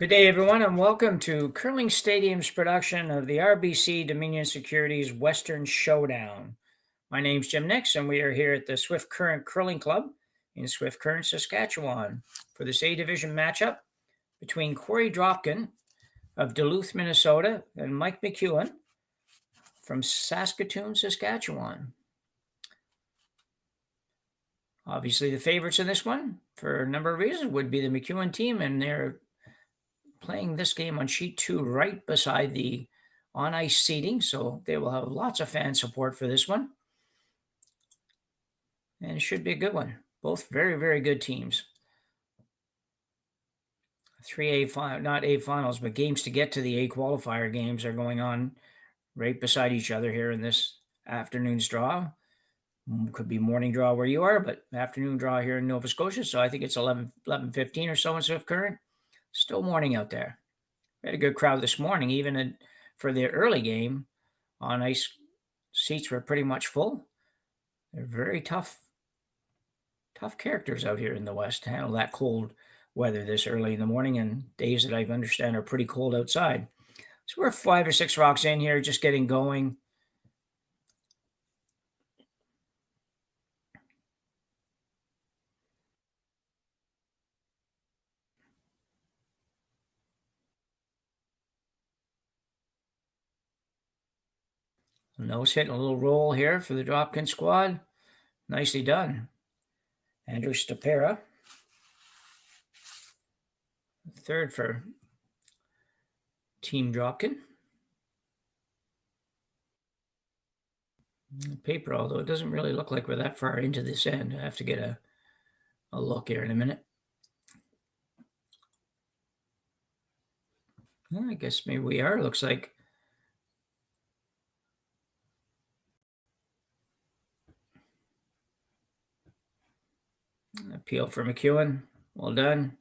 Good day, everyone, and welcome to Curling Stadium's production of the RBC Dominion Securities Western Showdown. My name's Jim Nix, and we are here at the Swift Current Curling Club in Swift Current, Saskatchewan for this A-Division matchup between Korey Dropkin of Duluth, Minnesota, and Mike McEwen from Saskatoon, Saskatchewan. Obviously, the favorites in this one, for a number of reasons, would be the McEwen team, and they're playing this game on sheet 2 right beside the on-ice seating, so they will have lots of fan support for this one. And it should be a good one. Both very, very good teams. 3A, not A finals, but games to get to the A qualifier games are going on right beside each other here in this afternoon's draw. Could be morning draw where you are, but afternoon draw here in Nova Scotia. So I think it's 11:15 or so in Swift Current. Still morning out there. We had a good crowd this morning, even for the early game. On ice seats were pretty much full. They're very tough characters out here in the West to handle that cold weather this early in the morning, and days that I understand are pretty cold outside. So we're 5 or 6 rocks in here, just getting going. Nose hit and a little roll here for the Dropkin squad. Nicely done. Andrew Stapera. Third for Team Dropkin. Paper, although it doesn't really look like we're that far into this end. I have to get a look here in a minute. Well, I guess maybe we are. Looks like appeal for McEwen. Well done.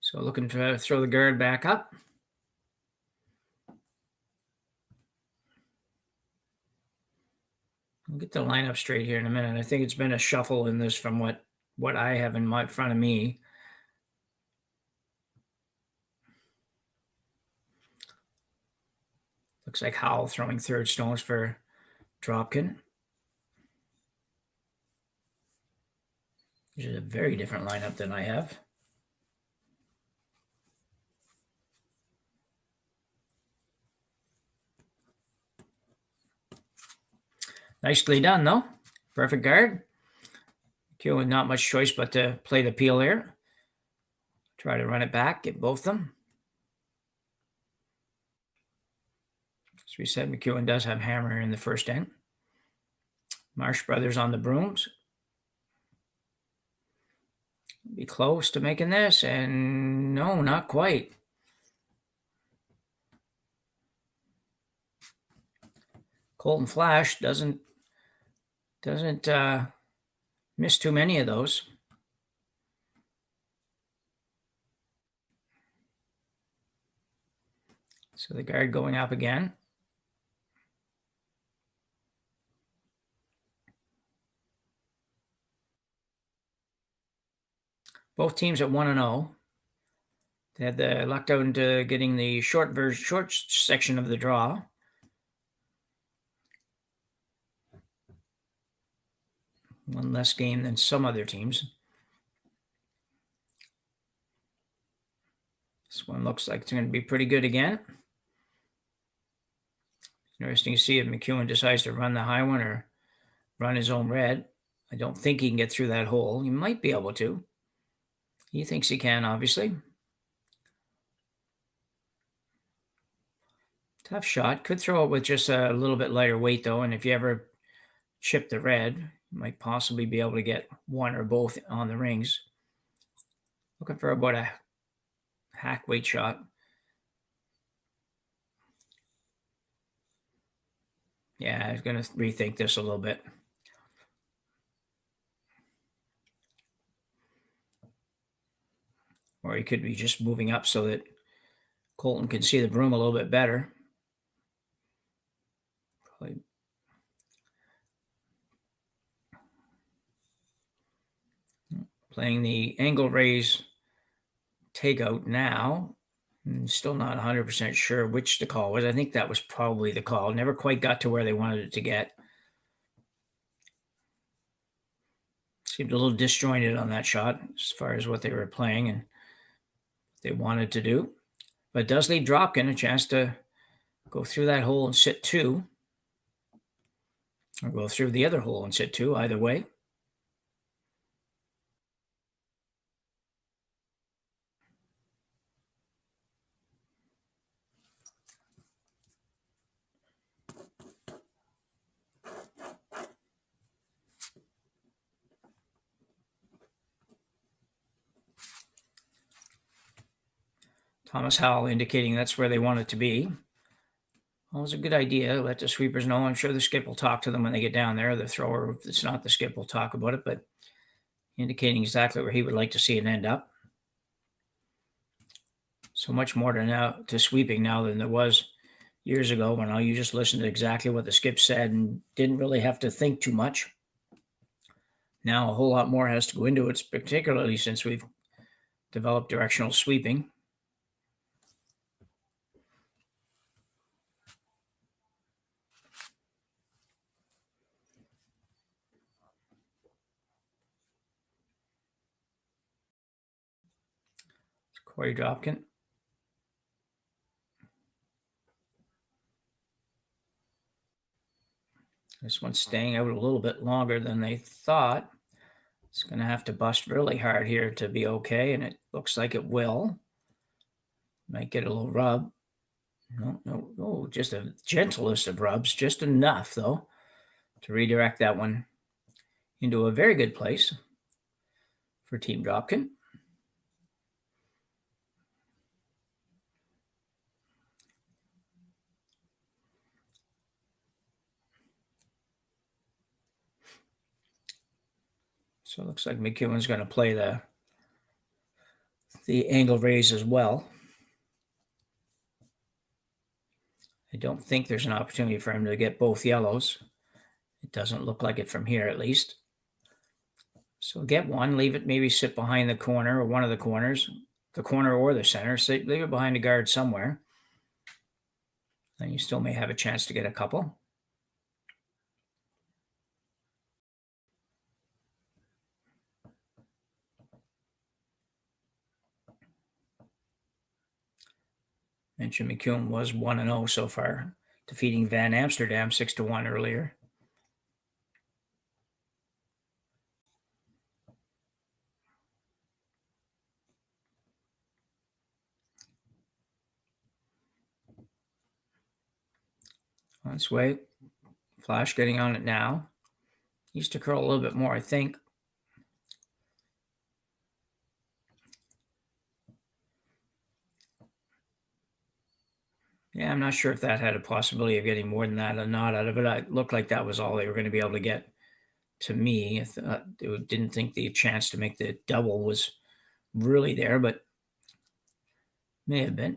So looking to throw the guard back up. I'll get the lineup straight here in a minute. I think it's been a shuffle in this from what I have in front of me. Looks like Howell throwing third stones for Dropkin. Which is a very different lineup than I have. Nicely done, though. Perfect guard. McEwen, not much choice but to play the peel here. Try to run it back, get both of them. As we said, McEwen does have hammer in the first end. Marsh Brothers on the brooms. Be close to making this, and no, not quite. Colton Flash doesn't miss too many of those. So the guard going up again. Both teams at 1-0. They had the lucked out into getting the short section of the draw. One less game than some other teams. This one looks like it's going to be pretty good again. Interesting to see if McEwen decides to run the high one or run his own red. I don't think he can get through that hole. He might be able to. He thinks he can, obviously. Tough shot. Could throw it with just a little bit lighter weight, though. And if you ever chip the red, you might possibly be able to get one or both on the rings. Looking for about a hack weight shot. Yeah, I was going to rethink this a little bit. Or he could be just moving up so that Colton can see the broom a little bit better. Probably playing the angle raise takeout now. Still not 100% sure which the call was. I think that was probably the call. Never quite got to where they wanted it to get. Seemed a little disjointed on that shot as far as what they were playing and what they wanted to do. But it does leave Dropkin a chance to go through that hole and sit 2. Or go through the other hole and sit 2, either way. Thomas Howell indicating that's where they want it to be. Well, it's a good idea. Let the sweepers know. I'm sure the skip will talk to them when they get down there. The thrower, if it's not the skip, will talk about it, but indicating exactly where he would like to see it end up. So much more to sweeping now than there was years ago when you just listened to exactly what the skip said and didn't really have to think too much. Now a whole lot more has to go into it, particularly since we've developed directional sweeping. Korey Dropkin. This one's staying out a little bit longer than they thought. It's going to have to bust really hard here to be okay, and it looks like it will. Might get a little rub. No, just the gentlest of rubs, just enough, though, to redirect that one into a very good place for Team Dropkin. So it looks like McEwen's going to play the angle raise as well. I don't think there's an opportunity for him to get both yellows. It doesn't look like it from here, at least. So get one, leave it, maybe sit behind the corner or one of the corners, the corner or the center. So leave it behind the guard somewhere. Then you still may have a chance to get a couple. Mentioned McEwen was 1-0 so far, defeating Van Amsterdam 6-1 earlier. On its way. Flash getting on it now. Used to curl a little bit more, I think. Yeah, I'm not sure if that had a possibility of getting more than that or not out of it. It looked like that was all they were going to be able to get to me. I didn't think the chance to make the double was really there, but may have been.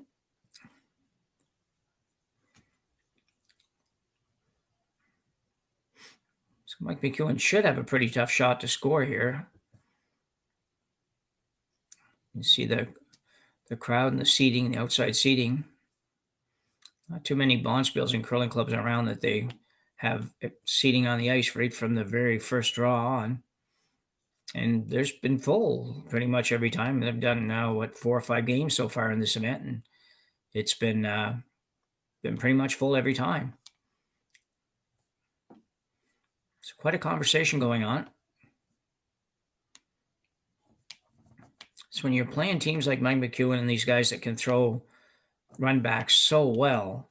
So Mike McEwen should have a pretty tough shot to score here. You see the crowd and the seating, the outside seating. Not too many bonspiels and curling clubs around that they have seating on the ice right from the very first draw on. And there's been full pretty much every time. They've done now, 4 or 5 games so far in this event, and it's been pretty much full every time. It's quite a conversation going on. So when you're playing teams like Mike McEwen and these guys that can throw run backs so well,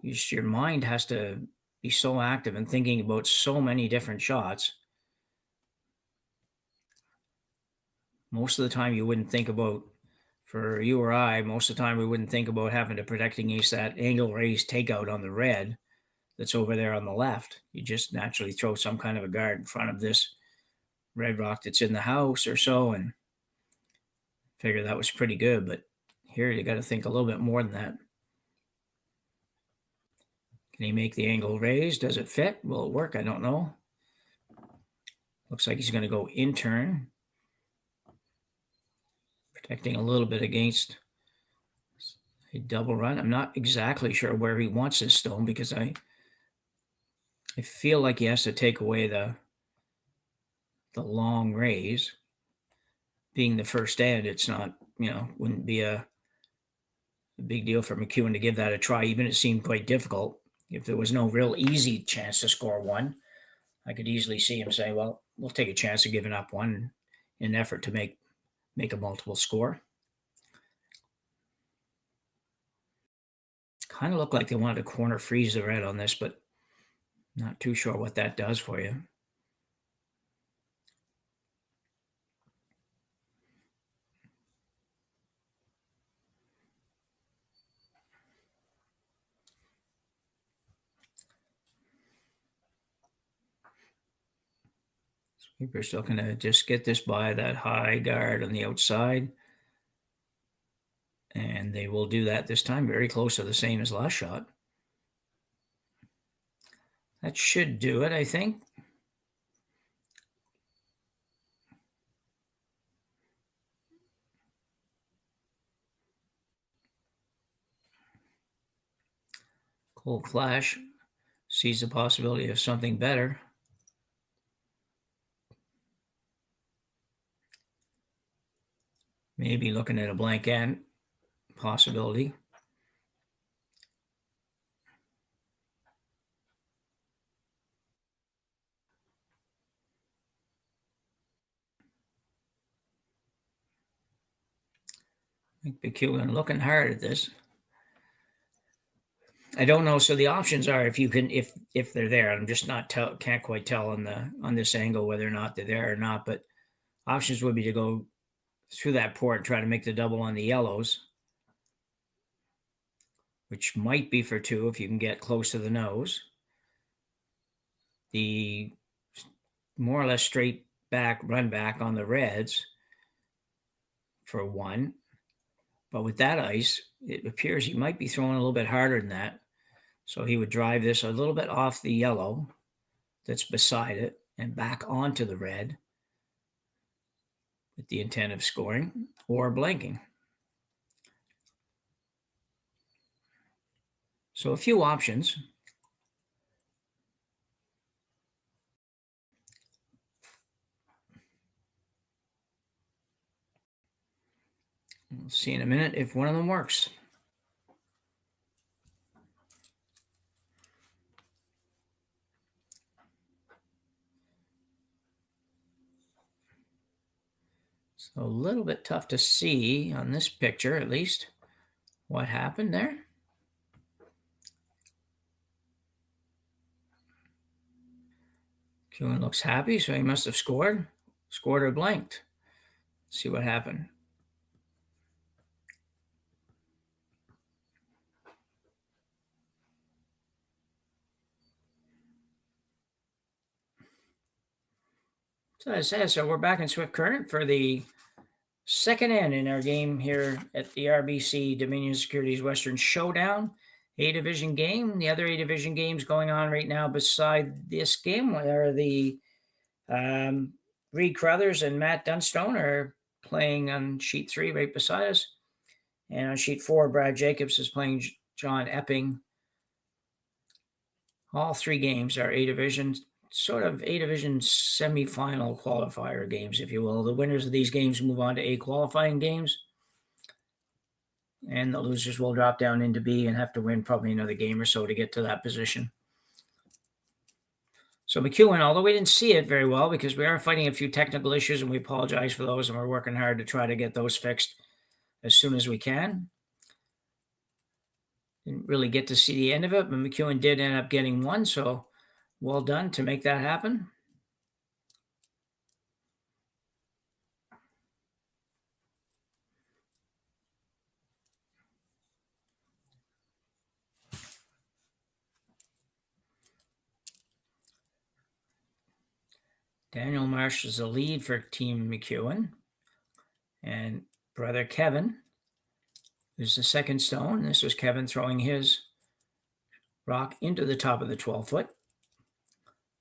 your mind has to be so active and thinking about so many different shots. Most of the time you wouldn't think about, for you or I, most of the time we wouldn't think about having to protect against that angle raise takeout on the red that's over there on the left. You just naturally throw some kind of a guard in front of this red rock that's in the house or so, and figure that was pretty good. But here you got to think a little bit more than that. Can he make the angle raise? Does it fit? Will it work? I don't know. Looks like he's going to go in turn, protecting a little bit against a double run. I'm not exactly sure where he wants his stone, because I feel like he has to take away the long raise. Being the first end, it's not, wouldn't be a big deal for McEwen to give that a try, even it seemed quite difficult. If there was no real easy chance to score one, I could easily see him say, well, we'll take a chance of giving up one in an effort to make a multiple score. Kind of looked like they wanted to corner freeze the red on this, but not too sure what that does for you. Sweeper's still going to just get this by that high guard on the outside. And they will do that this time, very close to the same as last shot. That should do it, I think. Cold Flash sees the possibility of something better. Maybe looking at a blank end possibility. I think McEwen looking hard at this. I don't know. So the options are, if you can, if they're there. I'm just not can't quite tell on this angle whether or not they're there or not. But options would be to go through that port and try to make the double on the yellows, which might be for two if you can get close to the nose. The more or less straight back run back on the reds for one. But with that ice, it appears he might be throwing a little bit harder than that. So he would drive this a little bit off the yellow that's beside it and back onto the red with the intent of scoring or blanking. So a few options. We'll see in a minute if one of them works. So a little bit tough to see on this picture, at least, what happened there. McEwen looks happy, so he must have scored or blanked. Let's see what happened. So as I said, so we're back in Swift Current for the second end in our game here at the RBC Dominion Securities Western Showdown. A-Division game. The other A-Division games going on right now beside this game are the Reed Crothers and Matt Dunstone are playing on sheet 3 right beside us. And on sheet 4, Brad Jacobs is playing John Epping. All three games are A-Division, sort of A-Division semifinal qualifier games, if you will. The winners of these games move on to A qualifying games, and the losers will drop down into B and have to win probably another game or so to get to that position. So McEwen, although we didn't see it very well because we are fighting a few technical issues, and we apologize for those, and we're working hard to try to get those fixed as soon as we can. Didn't really get to see the end of it, but McEwen did end up getting one, so well done to make that happen. Daniel Marsh is the lead for Team McEwen. And brother Kevin is the second stone. This was Kevin throwing his rock into the top of the 12-foot.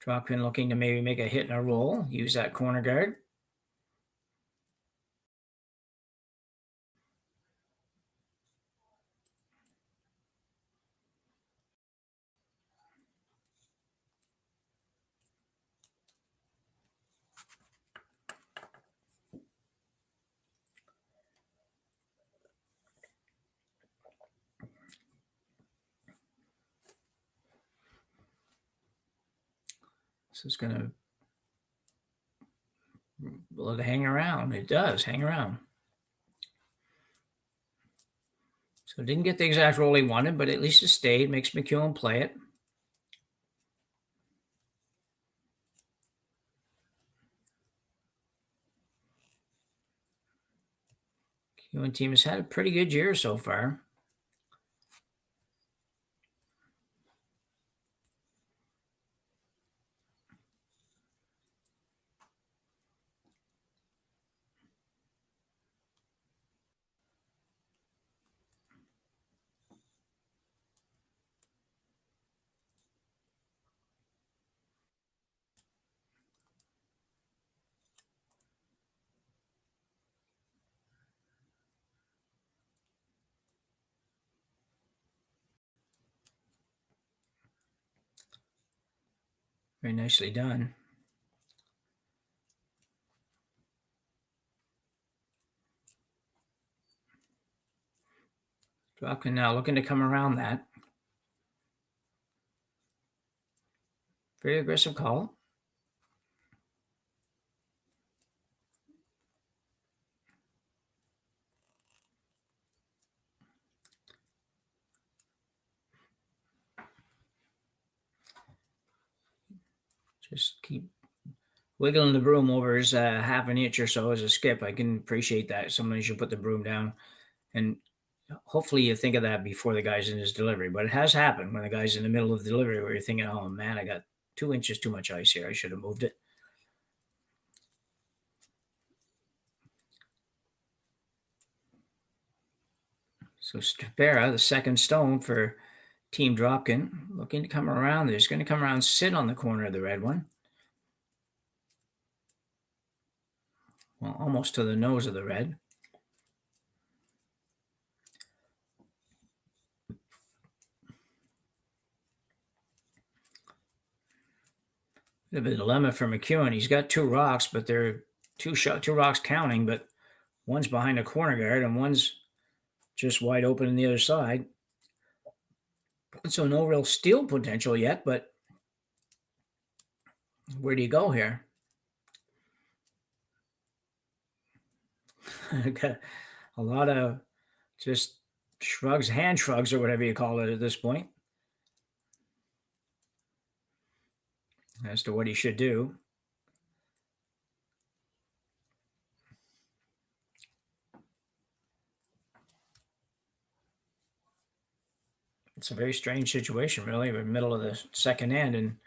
Dropkin looking to maybe make a hit and a roll. Use that corner guard. This is going to let it hang around. It does hang around. So didn't get the exact roll he wanted, but at least it stayed. Makes McEwen play it. McEwen team has had a pretty good year so far. Very nicely done. Dropkin now looking to come around that. Very aggressive call. Just keep wiggling the broom over his half an inch or so as a skip. I can appreciate that. Somebody should put the broom down. And hopefully you think of that before the guy's in his delivery. But it has happened when the guy's in the middle of the delivery where you're thinking, oh, man, I got 2 inches too much ice here. I should have moved it. So Stupera, the second stone for Team Dropkin, looking to come around. He's going to come around, sit on the corner of the red one. Well, almost to the nose of the red. Bit of a dilemma for McEwen. He's got 2 rocks, but they're two rocks counting, but one's behind a corner guard and one's just wide open on the other side. So no real steal potential yet, but where do you go here? Got a lot of just shrugs, hand shrugs, or whatever you call it at this point, as to what he should do. It's a very strange situation, really. We're in the middle of the second end, and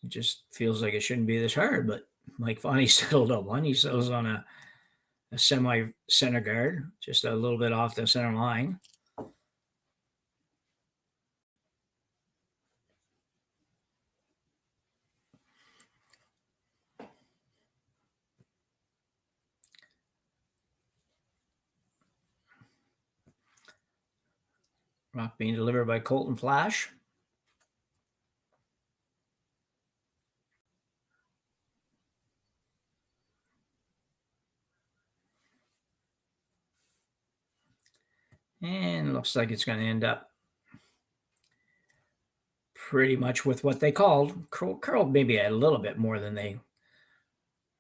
it just feels like it shouldn't be this hard. But Mike finally settled on one. He settles on a semi center guard, just a little bit off the center line. Rock being delivered by Colton Flash. And looks like it's going to end up pretty much with what they called. Curled maybe a little bit more than they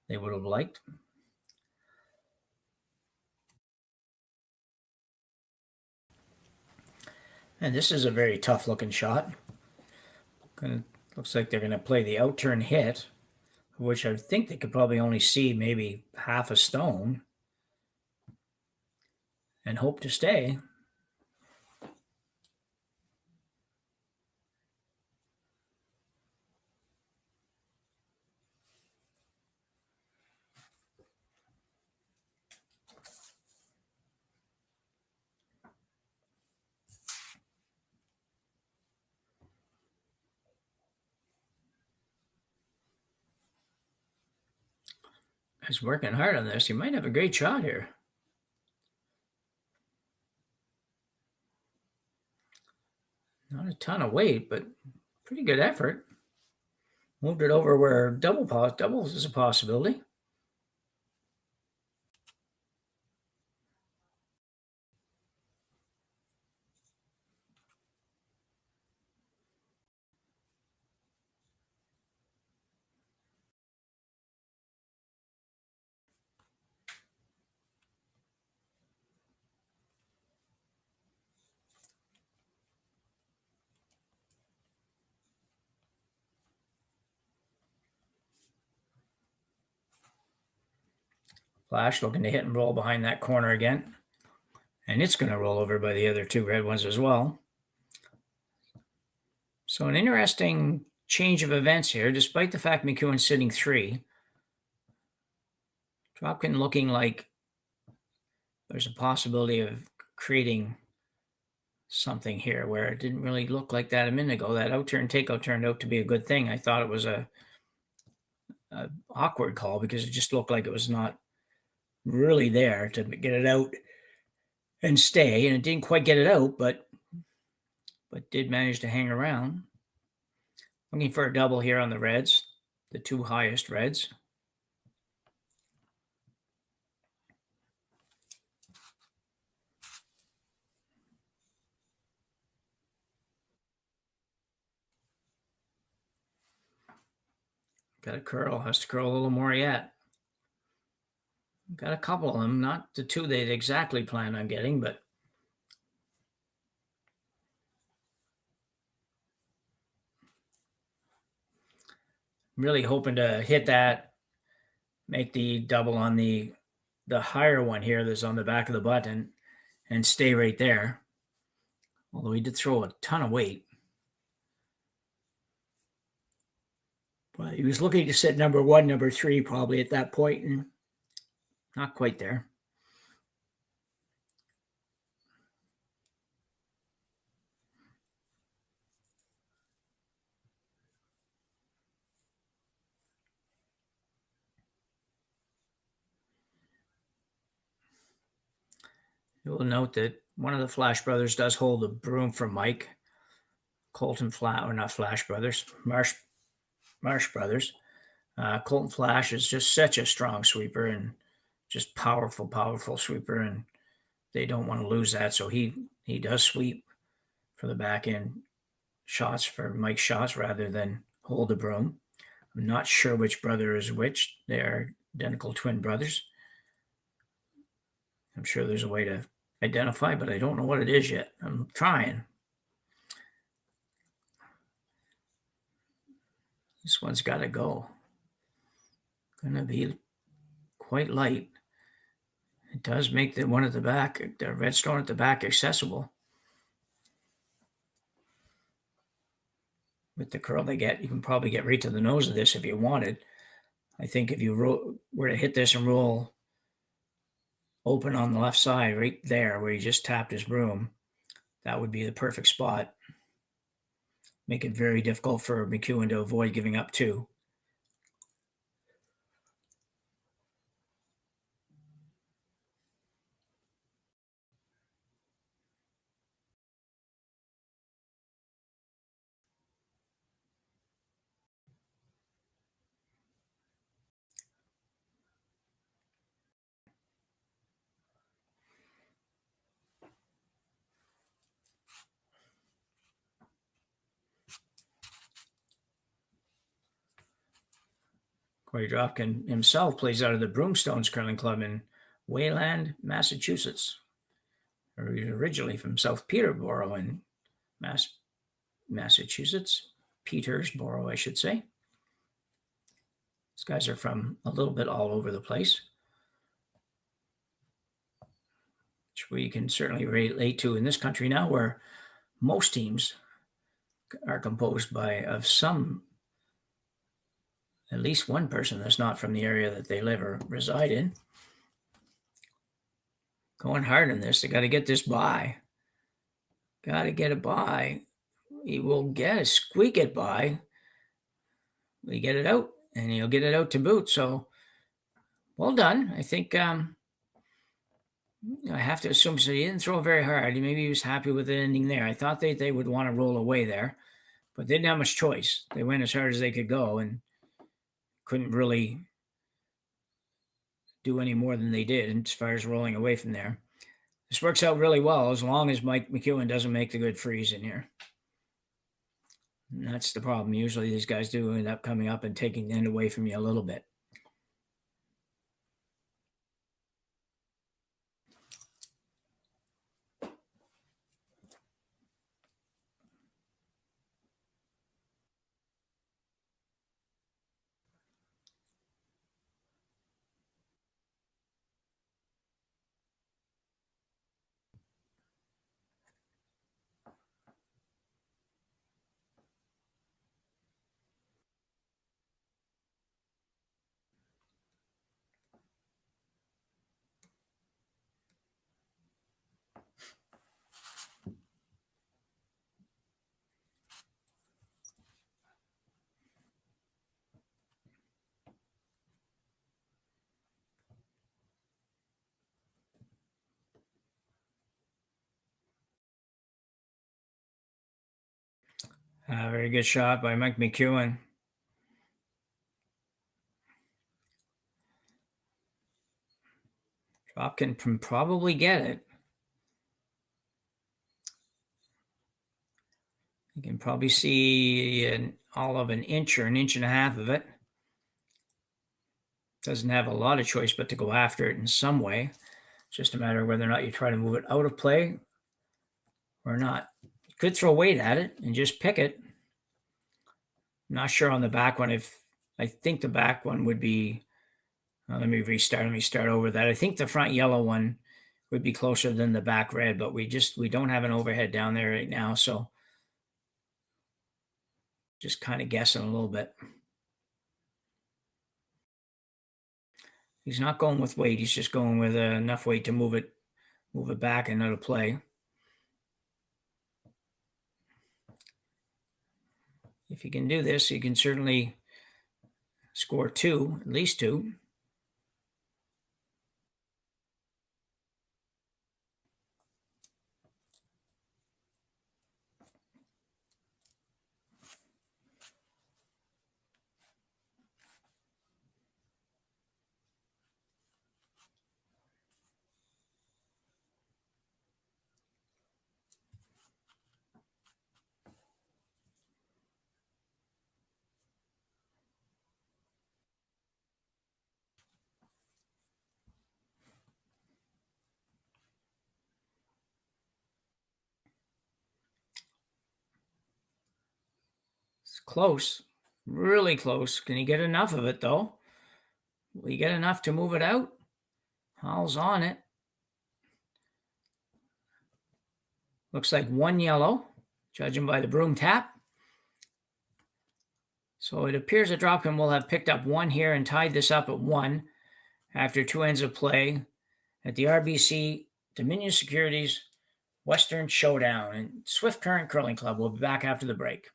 would have liked. And this is a very tough looking shot. Looks like they're going to play the out-turn hit, which I think they could probably only see maybe half a stone and hope to stay. is working hard on this. He might have a great shot here. Not a ton of weight, but pretty good effort. Moved it over where doubles is a possibility. Flash looking to hit and roll behind that corner again. And it's going to roll over by the other two red ones as well. So an interesting change of events here, despite the fact McEwen's sitting 3. Dropkin looking like there's a possibility of creating something here where it didn't really look like that a minute ago. That out-turn takeout turned out to be a good thing. I thought it was a awkward call because it just looked like it was not really there to get it out and stay, and it didn't quite get it out, but did manage to hang around. Looking for a double here on the reds, the two highest reds. Got a curl, has to curl a little more yet. Got a couple of them, not the two they'd exactly planned on getting, but really hoping to hit that, make the double on the higher one here that's on the back of the button and stay right there. Although he did throw a ton of weight. But he was looking to set number 1, number 3 probably at that point, and not quite there. You will note that one of the Flash brothers does hold the broom for Mike. Colton Flash, or not Flash brothers, Marsh brothers. Colton Flash is just such a strong sweeper and just powerful sweeper, and they don't want to lose that. So he does sweep for the back end shots for Mike's shots rather than hold the broom. I'm not sure which brother is which. They are identical twin brothers. I'm sure there's a way to identify, but I don't know what it is yet. I'm trying. This one's got to go. Going to be quite light. It does make the one at the back, the red stone at the back, accessible. With the curl they get, you can probably get right to the nose of this if you wanted. I think if you were to hit this and roll open on the left side, right there where he just tapped his broom, that would be the perfect spot. Make it very difficult for McEwen to avoid giving up 2. Korey Dropkin himself plays out of the Broomstones Curling Club in Wayland, Massachusetts. He's originally from South Peterborough in Massachusetts. Petersboro, I should say. These guys are from a little bit all over the place, which we can certainly relate to in this country now, where most teams are composed of some, at least one person that's not from the area that they live or reside in. Going hard in this. They got to get this by. Got to get it by. He will squeak it by. We get it out, and he'll get it out to boot. So well done. I think I have to assume so. He didn't throw very hard. Maybe he was happy with the ending there. I thought they would want to roll away there, but they didn't have much choice. They went as hard as they could go and couldn't really do any more than they did as far as rolling away from there. This works out really well as long as Mike McEwen doesn't make the good freeze in here. And that's the problem. Usually these guys do end up coming up and taking the end away from you a little bit. Very good shot by Mike McEwen. Dropkin can probably get it. You can probably see all of an inch or an inch and a half of it. Doesn't have a lot of choice but to go after it in some way. It's just a matter of whether or not you try to move it out of play or not. You could throw weight at it and just pick it. I'm not sure on the back one. I think the back one would be, let me restart. Let me start over that. I think the front yellow one would be closer than the back red, but we don't have an overhead down there right now. So just kind of guessing a little bit. He's not going with weight. He's just going with enough weight to move it back and out of play. If you can do this, you can certainly score two, at least two. It's close, really close. Can you get enough of it, though? Will you get enough to move it out? Hall's on it. Looks like one yellow, judging by the broom tap. So it appears that Dropkin will have picked up one here and tied this up at one after two ends of play at the RBC Dominion Securities Western Showdown and Swift Current Curling Club. We'll be back after the break.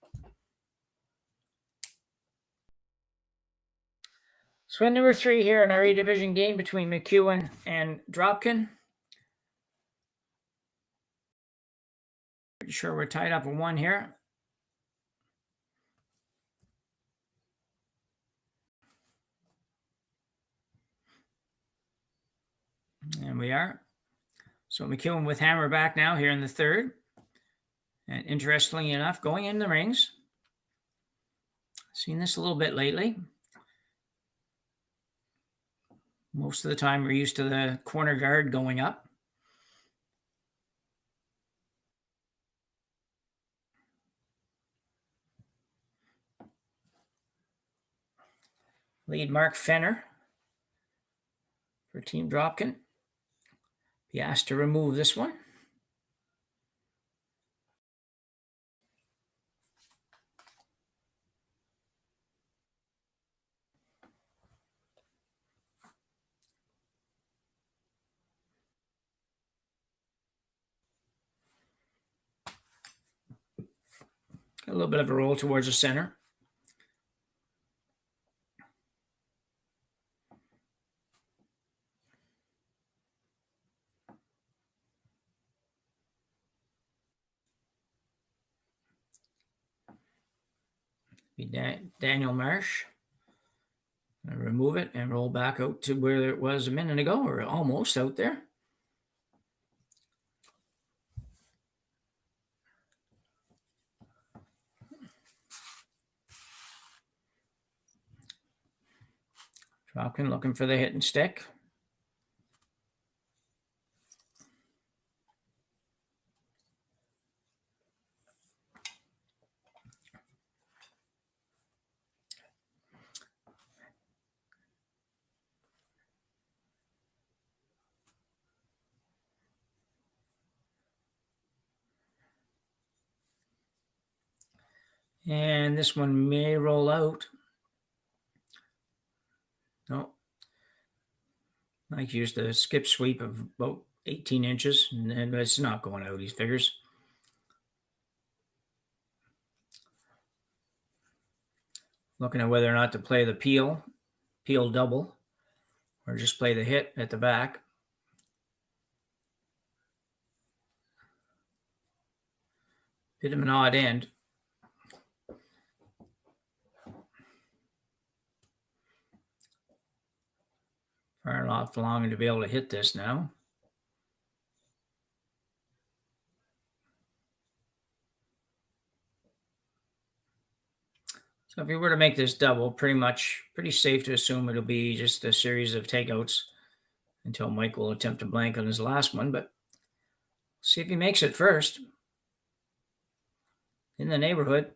Swing number 3 here in our A Division game between McEwen and Dropkin. Pretty sure we're tied up at one here. And we are. So McEwen with hammer back now here in the third. And interestingly enough, going in the rings. Seen this a little bit lately. Most of the time we're used to the corner guard going up. Lead Mark Fenner for Team Dropkin. Be asked to remove this one. A little bit of a roll towards the center. Be Daniel Marsh. Remove it and roll back out to where it was a minute ago, or almost out there. Dropkin looking for the hit and stick. And this one may roll out. No. Mike used a skip sweep of about 18 inches, and it's not going out, he figures. Looking at whether or not to play the peel double, or just play the hit at the back. Bit of an odd end. Far enough long to be able to hit this now. So if you were to make this double, pretty safe to assume it'll be just a series of takeouts until Mike will attempt to blank on his last one, but see if he makes it first. In the neighborhood.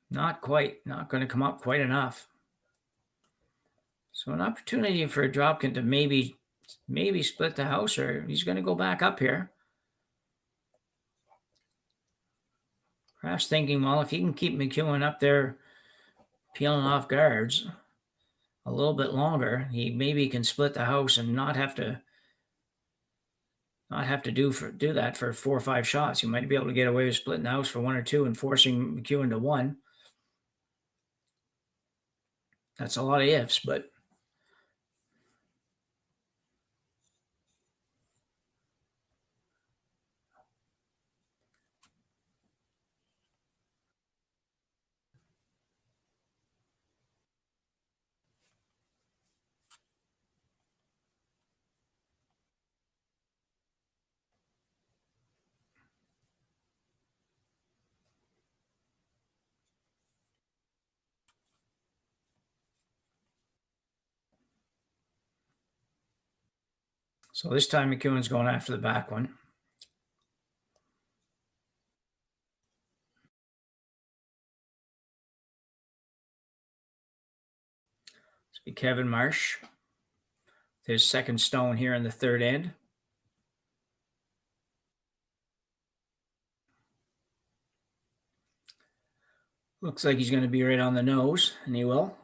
Not quite. Not going to come up quite enough. So an opportunity for Dropkin to maybe split the house, or he's going to go back up here. Perhaps thinking, well, if he can keep McEwen up there peeling off guards a little bit longer, he maybe can split the house and not have to do that for 4 or 5 shots. You might be able to get away with splitting the house for 1 or 2 and forcing McEwen to 1. That's a lot of ifs, but so this time McEwen's going after the back one. This will be Kevin Marsh. His second stone here in the third end. Looks like he's going to be right on the nose, and he will.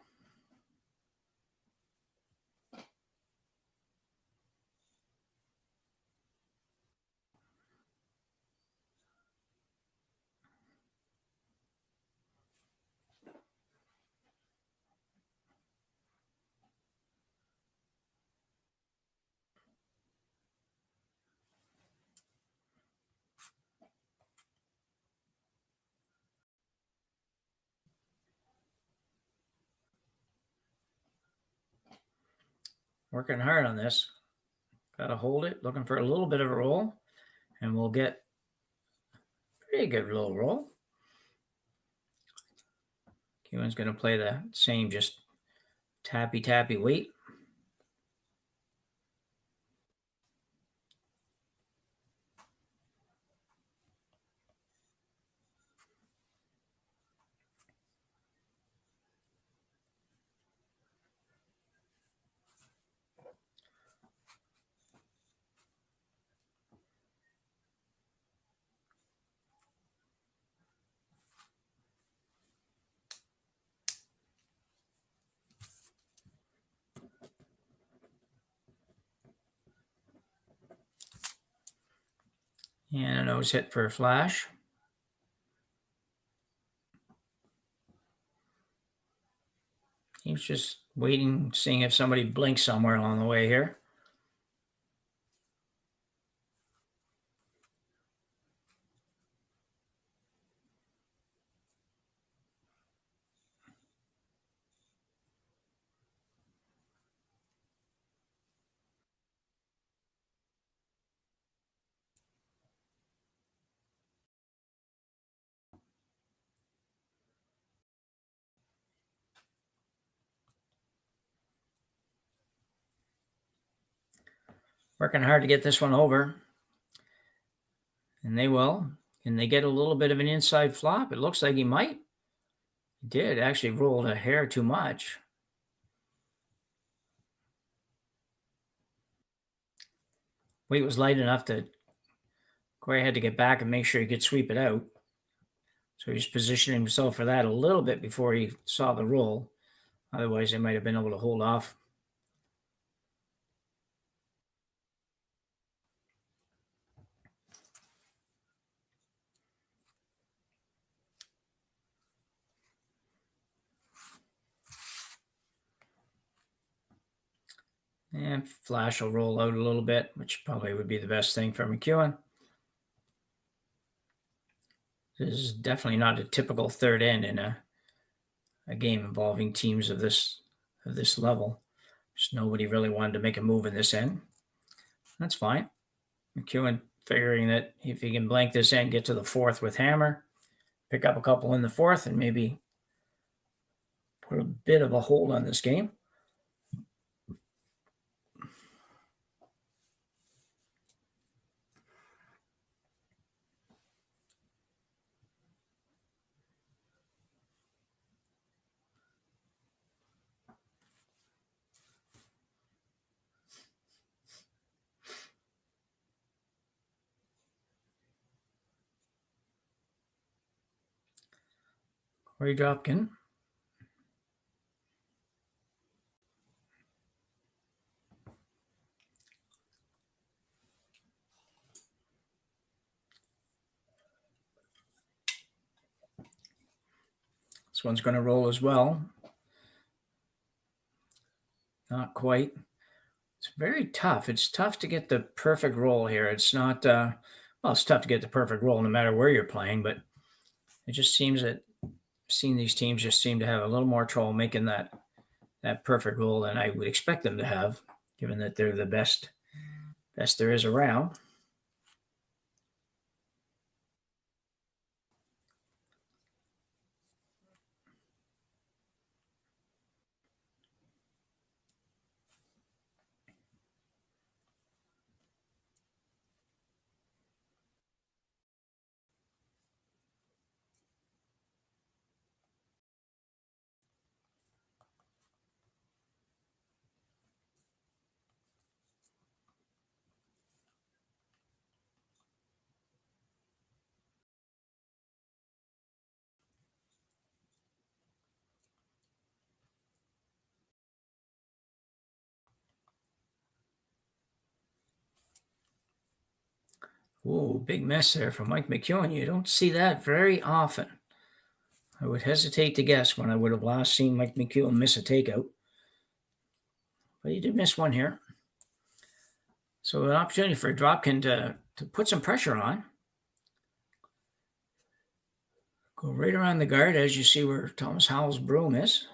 Working hard on this. Got to hold it. Looking for a little bit of a roll. And we'll get a pretty good little roll. McEwen's going to play the same, just tappy weight. And a nose hit for a flash. He's just waiting, seeing if somebody blinks somewhere along the way here. Working hard to get this one over. And they will. Can they get a little bit of an inside flop? It looks like he might. He did. Actually rolled a hair too much. Weight was light enough that Korey had to get back and make sure he could sweep it out. So he's positioning himself for that a little bit before he saw the roll. Otherwise, they might have been able to hold off. And flash will roll out a little bit, which probably would be the best thing for McEwen. This is definitely not a typical third end in a game involving teams of this level. Just nobody really wanted to make a move in this end. That's fine. McEwen figuring that if he can blank this end, get to the fourth with hammer, pick up a couple in the fourth, and maybe put a bit of a hold on this game. Korey Dropkin. This one's going to roll as well. Not quite. It's very tough. It's tough to get the perfect roll here. It's not, well, it's tough to get the perfect roll no matter where you're playing, but it just seems that seeing these teams just seem to have a little more trouble making that perfect roll than I would expect them to have, given that they're the best there is around. Whoa, big mess there from Mike McEwen. You don't see that very often. I would hesitate to guess when I would have last seen Mike McEwen miss a takeout. But he did miss one here. So an opportunity for Dropkin to put some pressure on. Go right around the guard as you see where Thomas Howell's broom is.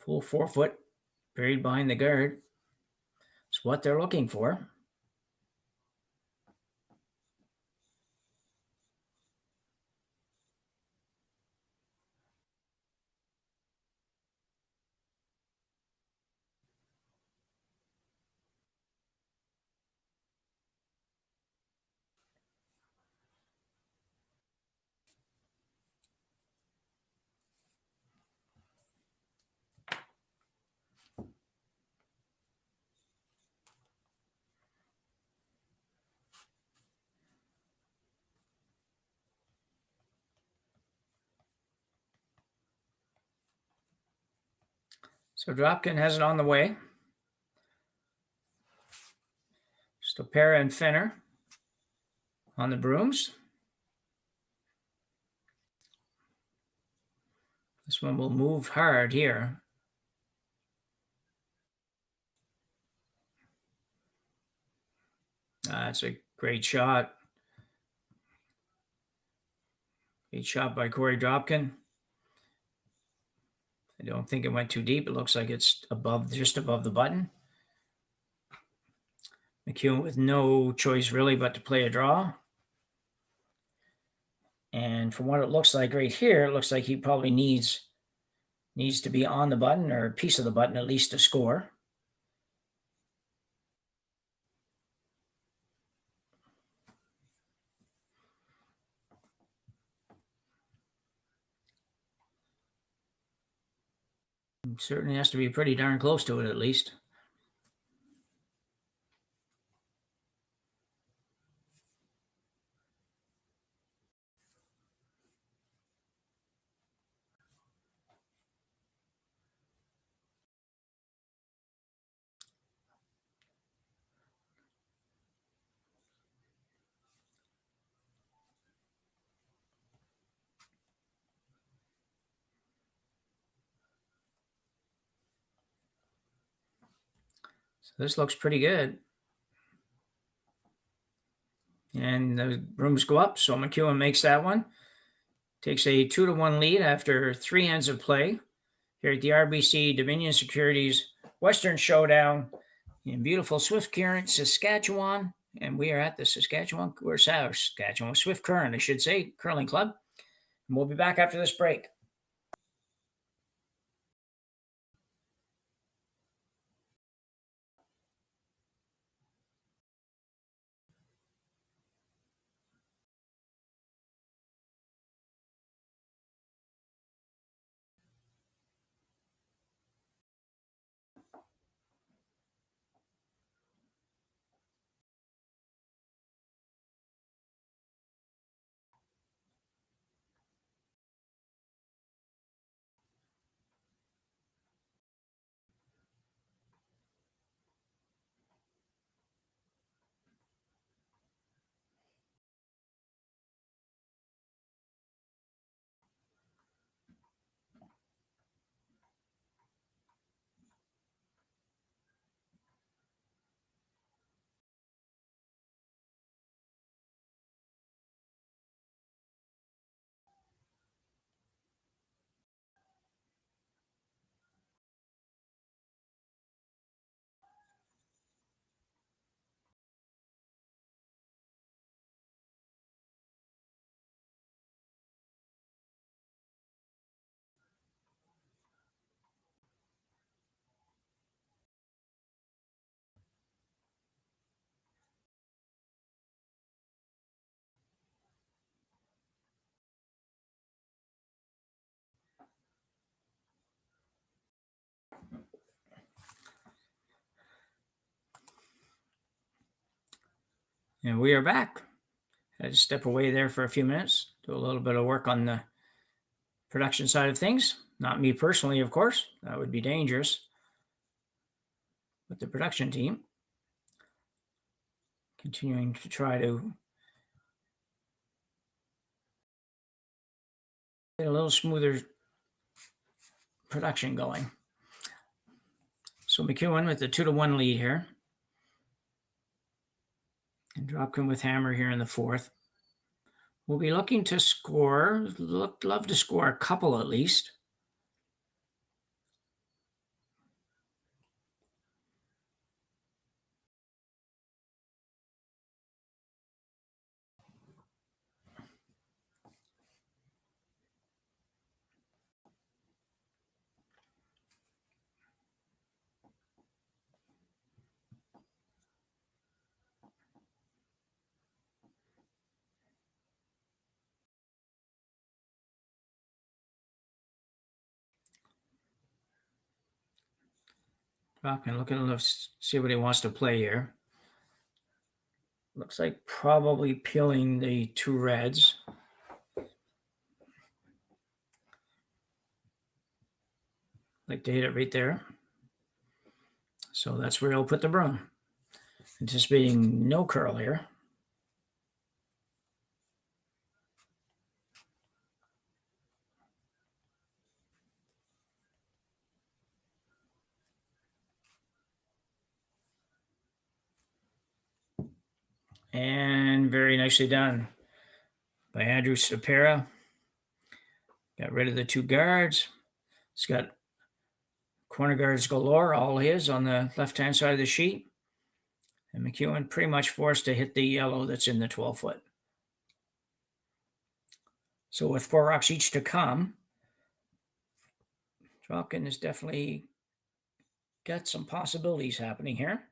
Full 4 foot, buried behind the guard. It's what they're looking for. So Dropkin has it on the way. Stopera and Fenner on the brooms. This one will move hard here. That's a great shot. Great shot by Korey Dropkin. I don't think it went too deep. It looks like it's just above the button. McEwen with no choice really but to play a draw. And from what it looks like right here, it looks like he probably needs to be on the button or a piece of the button at least to score. Certainly has to be pretty darn close to it at least. So this looks pretty good. And the rooms go up, so McEwen makes that one. Takes a 2-1 lead after 3 ends of play here at the RBC Dominion Securities Western Showdown in beautiful Swift Current, Saskatchewan. And we are at the Saskatchewan Swift Current, I should say, curling club. And we'll be back after this break. And we are back. I had to step away there for a few minutes, do a little bit of work on the production side of things. Not me personally, of course. That would be dangerous. But the production team continuing to try to get a little smoother production going. So McEwen with the 2-1 lead here. And Dropkin with hammer here in the fourth. We'll be looking to score. Love to score a couple at least. Dropkin looking to see what he wants to play here. Looks like probably peeling the 2 reds. Like to hit it right there. So that's where he'll put the broom. Anticipating no curl here. And very nicely done by Andrew Stapera. Got rid of the 2 guards. He's got corner guards galore, all his on the left-hand side of the sheet. And McEwen pretty much forced to hit the yellow that's in the 12-foot. So with 4 rocks each to come, Dropkin has definitely got some possibilities happening here.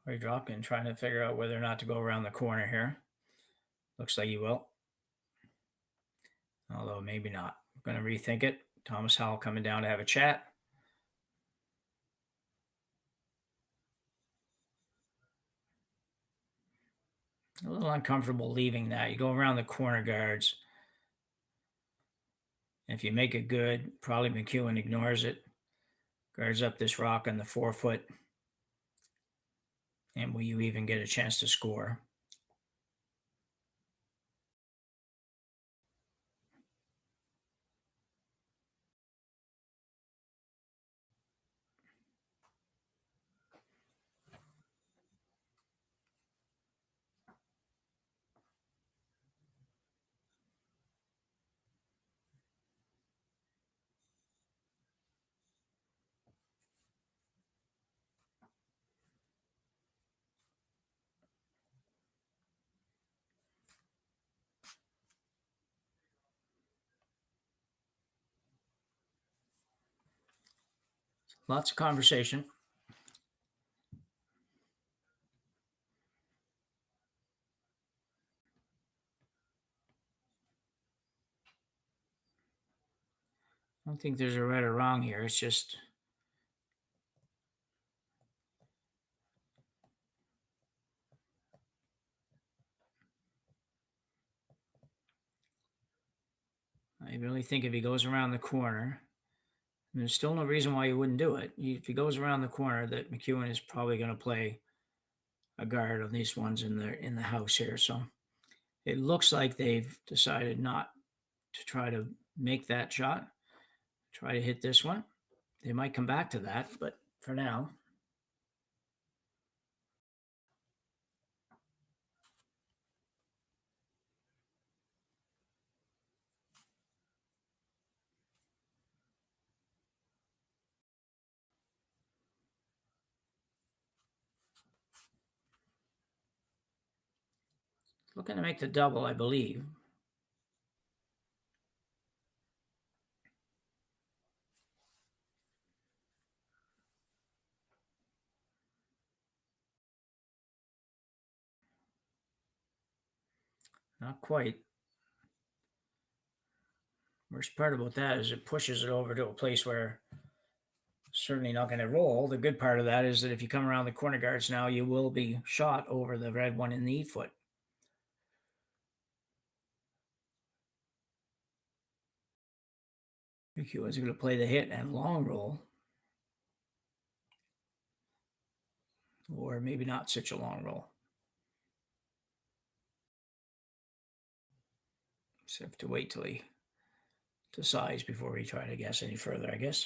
Korey Dropkin trying to figure out whether or not to go around the corner here. Looks like he will. Although maybe not. I'm going to rethink it. Thomas Howell coming down to have a chat. A little uncomfortable leaving that. You go around the corner guards. If you make it good, probably McEwen ignores it. Guards up this rock on the 4-foot. And will you even get a chance to score? Lots of conversation. I don't think there's a right or wrong here. It's just I really think if he goes around the corner, there's still no reason why he wouldn't do it. If he goes around the corner, that McEwen is probably going to play a guard on these ones in the house here. So it looks like they've decided not to try to make that shot. Try to hit this one. They might come back to that, but for now, looking to make the double, I believe. Not quite. Worst part about that is it pushes it over to a place where certainly not going to roll. The good part of that is that if you come around the corner guards now, you will be shot over the red one in the 8-foot. McEwen is going to play the hit and long roll. Or maybe not such a long roll. So have to wait till he decides before we try to guess any further, I guess.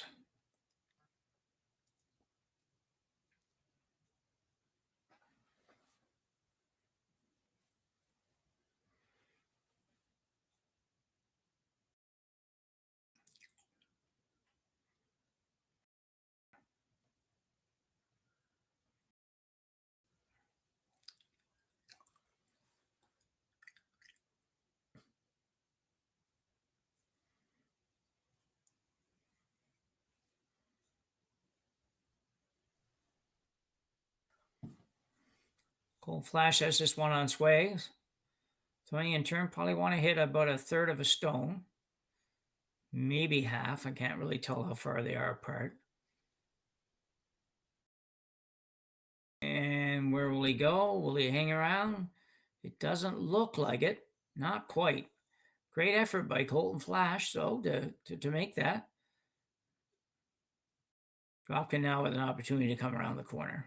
Cold Flash has this one on sway. 20 in turn, probably want to hit about a third of a stone. Maybe half. I can't really tell how far they are apart. And where will he go? Will he hang around? It doesn't look like it. Not quite. Great effort by Colton Flash, though, to make that. Dropkin now with an opportunity to come around the corner.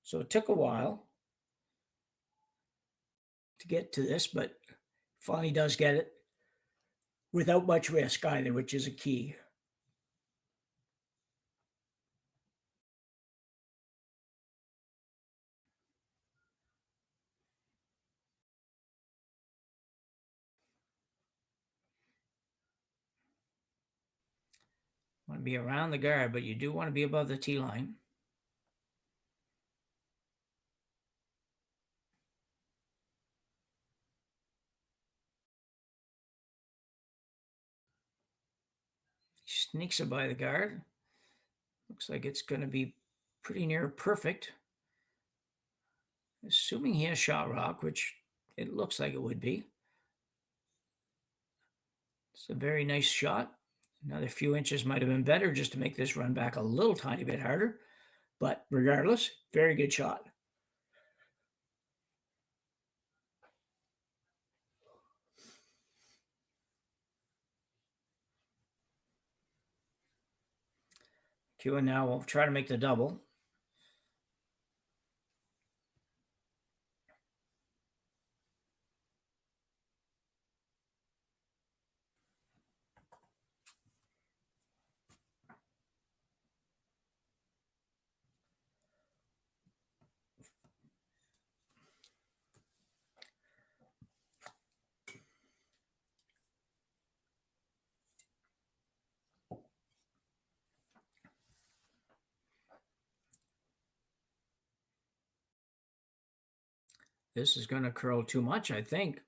So it took a while to get to this, but finally does get it without much risk either, which is a key. Want to be around the guard, but you do want to be above the tee line. He sneaks it by the guard. Looks like it's going to be pretty near perfect. Assuming he has shot rock, which it looks like it would be. It's a very nice shot. Another few inches might have been better just to make this run back a little tiny bit harder. But regardless, very good shot. McEwen now will try to make the double. This is going to curl too much, I think,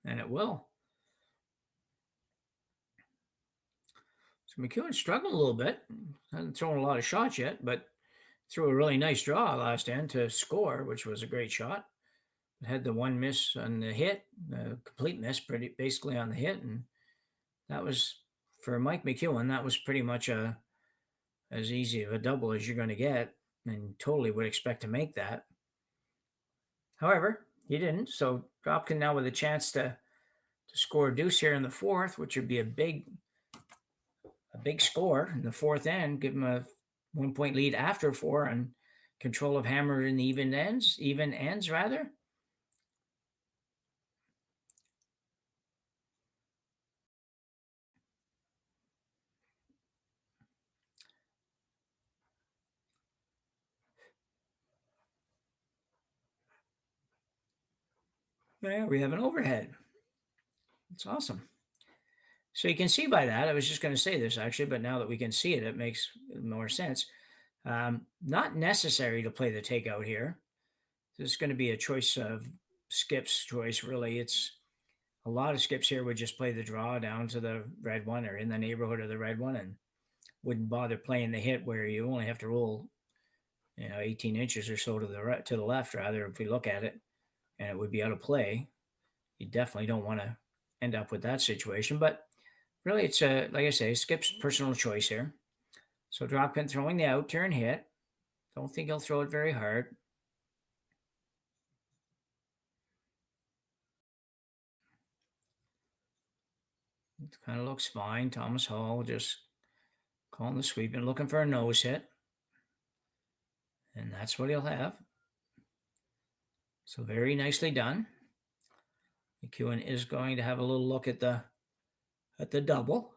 and it will. So McEwen struggled a little bit. Hasn't thrown a lot of shots yet, but threw a really nice draw last end to score, which was a great shot. It had the one miss on the hit, the complete miss, basically on the hit, and that was for Mike McEwen. That was pretty much as easy of a double as you're going to get, and totally would expect to make that. However, he didn't. So Dropkin now with a chance to score a deuce here in the fourth, which would be a big score in the fourth end, give him a 1 point lead after four and control of hammer in the even ends rather. Yeah, we have an overhead. It's awesome. So you can see by that, I was just going to say this actually, but now that we can see it, it makes more sense. Not necessary to play the takeout here. This is going to be a choice of Skip's choice, really. It's a lot of skips here would just play the draw down to the red one or in the neighborhood of the red one and wouldn't bother playing the hit where you only have to roll, 18 inches or so to the right, to the left, rather, if we look at it, and it would be out of play. You definitely don't want to end up with that situation, but really, it's like I say, Skip's personal choice here. So Dropkin throwing the out turn hit. Don't think he'll throw it very hard. It kind of looks fine. Thomas Hall just calling the sweep and looking for a nose hit. And that's what he'll have. So very nicely done. McEwen is going to have a little look at the double.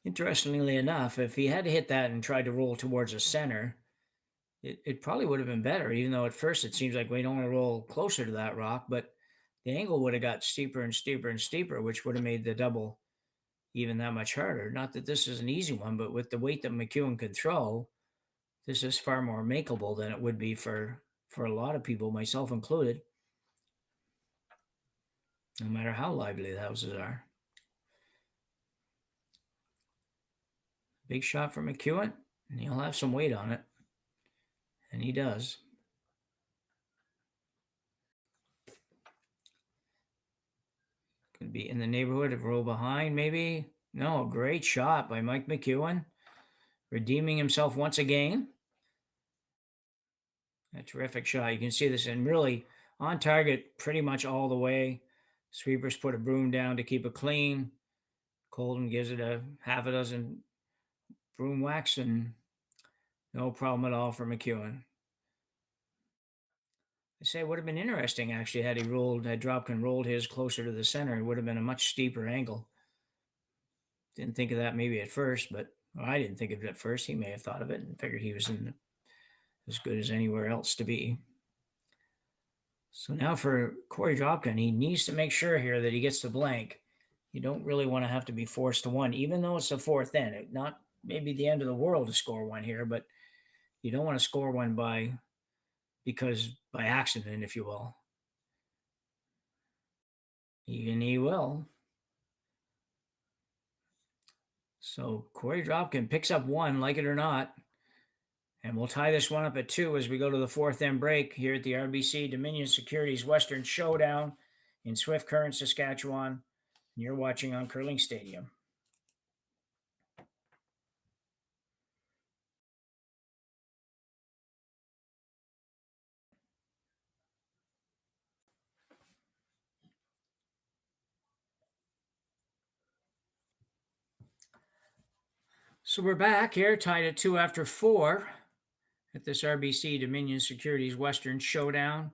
Interestingly enough, if he had hit that and tried to roll towards the center, it probably would have been better, even though at first it seems like we don't want to roll closer to that rock, but the angle would have got steeper and steeper and steeper, which would have made the double even that much harder. Not that this is an easy one, but with the weight that McEwen could throw, this is far more makeable than it would be for a lot of people, myself included, no matter how lively the houses are. Big shot from McEwen, and he'll have some weight on it. And he does. Could be in the neighborhood of row behind, maybe. No, great shot by Mike McEwen, redeeming himself once again. A terrific shot. You can see this, and really on target pretty much all the way. Sweepers put a broom down to keep it clean. Colden gives it a half a dozen broom whacks, and no problem at all for McEwen. I say it would have been interesting actually had Dropkin rolled his closer to the center. It would have been a much steeper angle. Didn't think of that maybe at first, but I didn't think of it at first. He may have thought of it and figured he was as good as anywhere else to be. So now for Korey Dropkin, he needs to make sure here that he gets the blank. You don't really want to have to be forced to one, even though it's the fourth end. Not maybe the end of the world to score one here, but you don't want to score one by accident, if you will. Even he will. So Korey Dropkin picks up one, like it or not. And we'll tie this one up at 2 as we go to the 4th end break here at the RBC Dominion Securities Western Showdown in Swift Current, Saskatchewan. And you're watching on Curling Stadium. So we're back here, tied at 2 after 4 at this RBC Dominion Securities Western Showdown.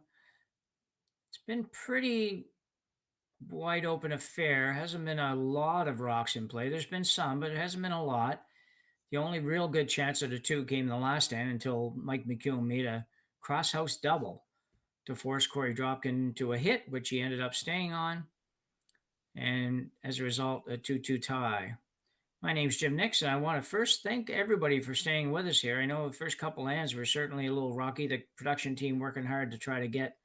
It's been pretty wide open affair. Hasn't been a lot of rocks in play. There's been some, but it hasn't been a lot. The only real good chance of the 2 came in the last end until Mike McEwen made a cross-house double to force Korey Dropkin to a hit, which he ended up staying on. And as a result, a 2-2 tie. My name's Jim Nixon. I want to first thank everybody for staying with us here. I know the first couple hands were certainly a little rocky. The production team working hard to try to get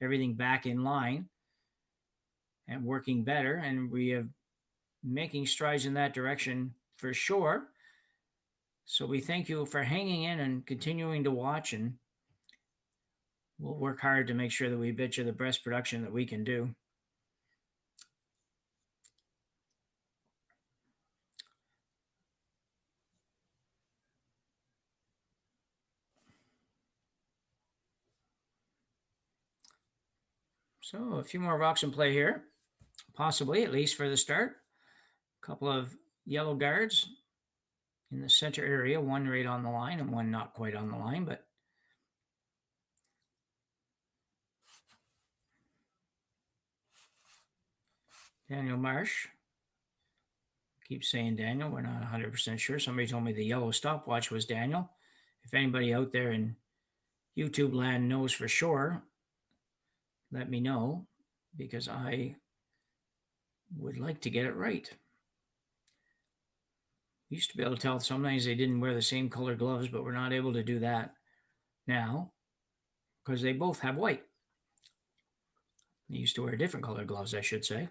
everything back in line and working better. And we are making strides in that direction for sure. So we thank you for hanging in and continuing to watch. And we'll work hard to make sure that we bet you the best production that we can do. So a few more rocks in play here, possibly, at least for the start. A couple of yellow guards in the center area, one right on the line and one not quite on the line, but Daniel Marsh. Keep saying Daniel. We're not 100% sure. Somebody told me the yellow stopwatch was Daniel. If anybody out there in YouTube land knows for sure, let me know, because I would like to get it right. We used to be able to tell sometimes they didn't wear the same color gloves, but we're not able to do that now because they both have white. They used to wear different color gloves, I should say.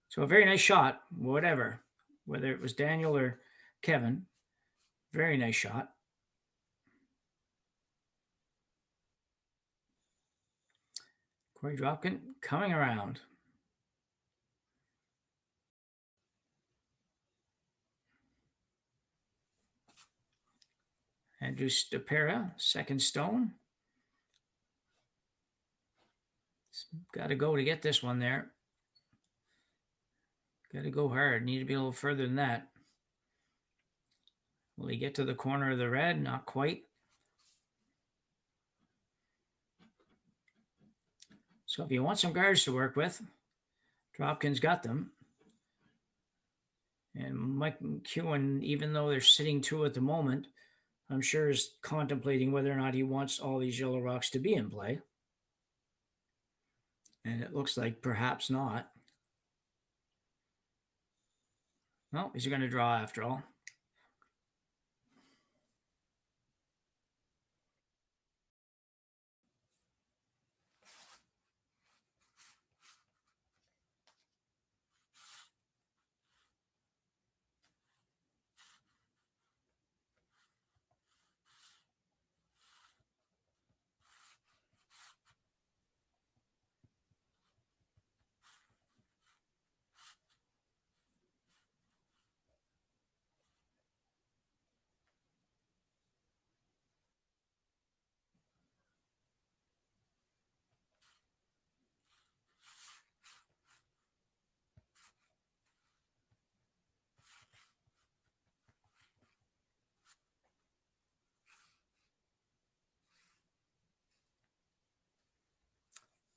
So a very nice shot, whatever, whether it was Daniel or Kevin. Very nice shot. Korey Dropkin coming around. Andrew Stapera, second stone. Got to go to get this one there. Got to go hard. Need to be a little further than that. Will he get to the corner of the red? Not quite. So if you want some guards to work with, Dropkin's got them. And Mike McEwen, even though they're sitting 2 at the moment, I'm sure is contemplating whether or not he wants all these yellow rocks to be in play. And it looks like perhaps not. Well, he's going to draw after all.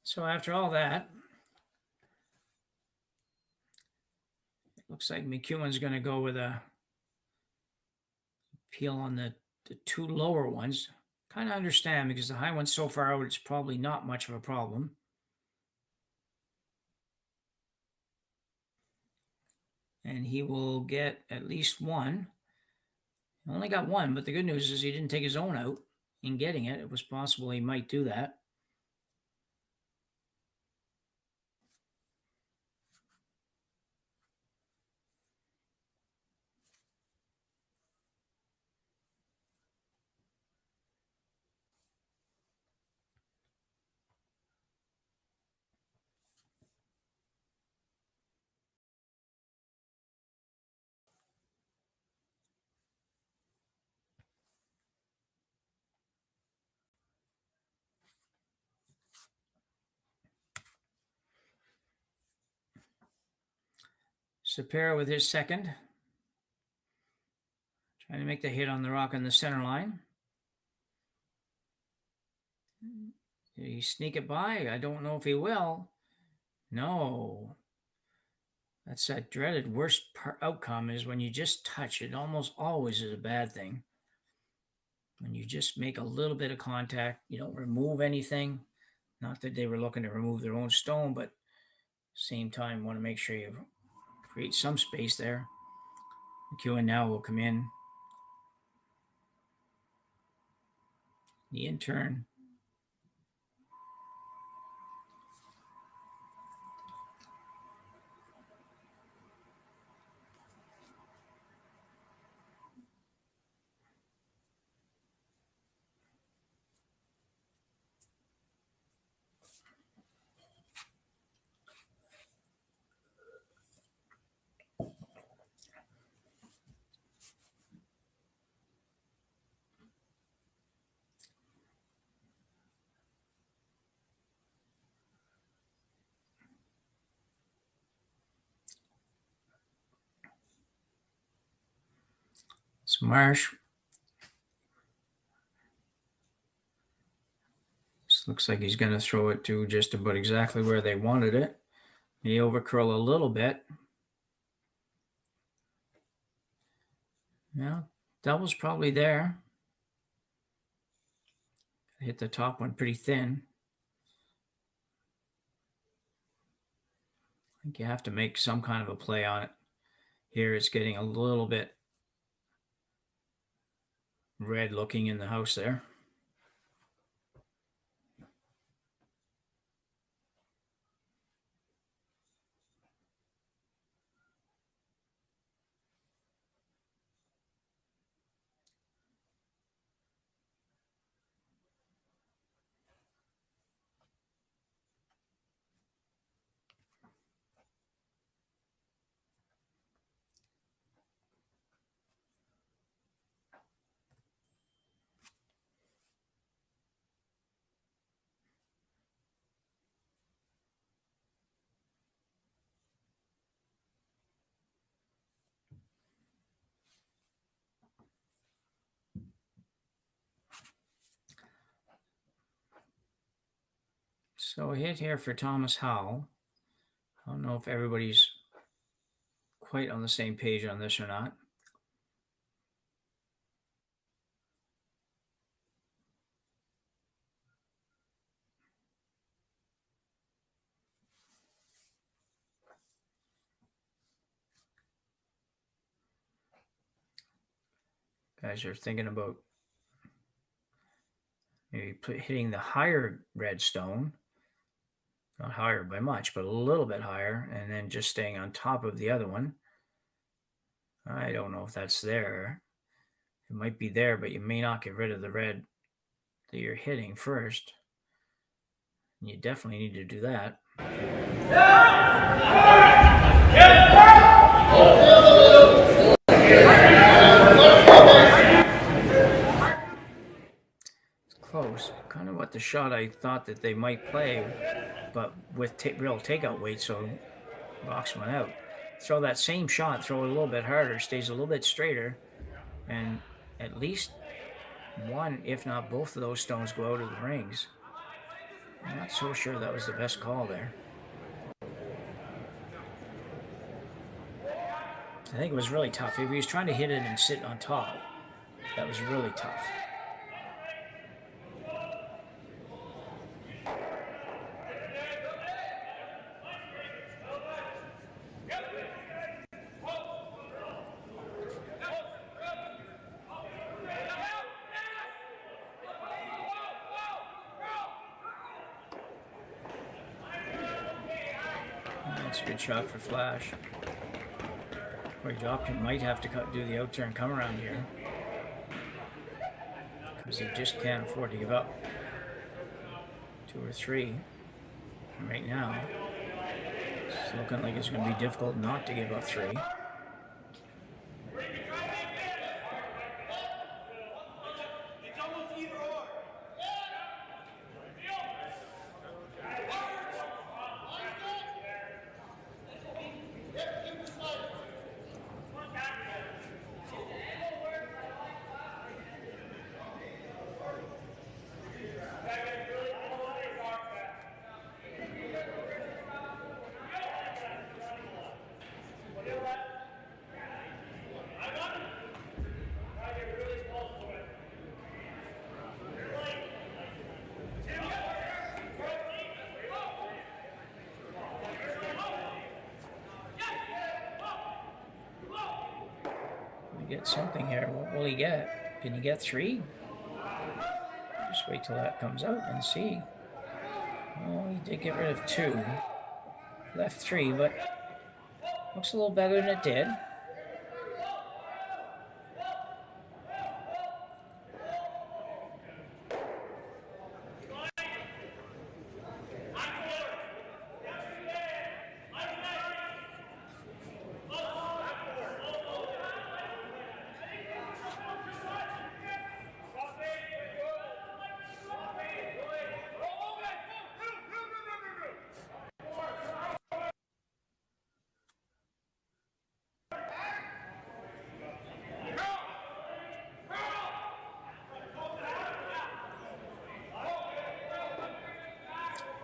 So after all that, it looks like McEwen's going to go with a peel on the 2 lower ones. Kind of understand, because the high one's so far out, it's probably not much of a problem. And he will get at least one. He only got one, but the good news is he didn't take his own out in getting it. It was possible he might do that. Sapera with his second. Trying to make the hit on the rock on the center line. Did he sneak it by? I don't know if he will. No. That's that dreaded worst outcome is when you just touch it. Almost always is a bad thing. When you just make a little bit of contact, you don't remove anything. Not that they were looking to remove their own stone, but same time, want to make sure you create some space there. McEwen now will come in. The intern. So Marsh. This looks like he's going to throw it to just about exactly where they wanted it. He overcurl a little bit. Now, double's probably there. Hit the top one pretty thin. I think you have to make some kind of a play on it. Here it's getting a little bit red looking in the house there. So a hit here for Thomas Howell. I don't know if everybody's quite on the same page on this or not. Guys are thinking about maybe hitting the higher red stone. Not higher by much, but a little bit higher, and then just staying on top of the other one. I don't know if that's there. It might be there, but you may not get rid of the red that you're hitting first. And you definitely need to do that. It's close. Kind of what the shot I thought that they might play, but with real takeout weight, so box went out. Throw that same shot, throw it a little bit harder, stays a little bit straighter, and at least one, if not both of those stones go out of the rings. I'm not so sure that was the best call there. I think it was really tough. If he was trying to hit it and sit on top, that was really tough. That's a good shot for Flash. Korey Dropkin might have to do the out-turn come around here, because he just can't afford to give up 2 or 3 right now. It's looking like it's going to be difficult not to give up 3. get something here. What will he get? Can he get 3? Just wait till that comes out and see. Oh, he did get rid of 2. Left 3, but looks a little better than it did.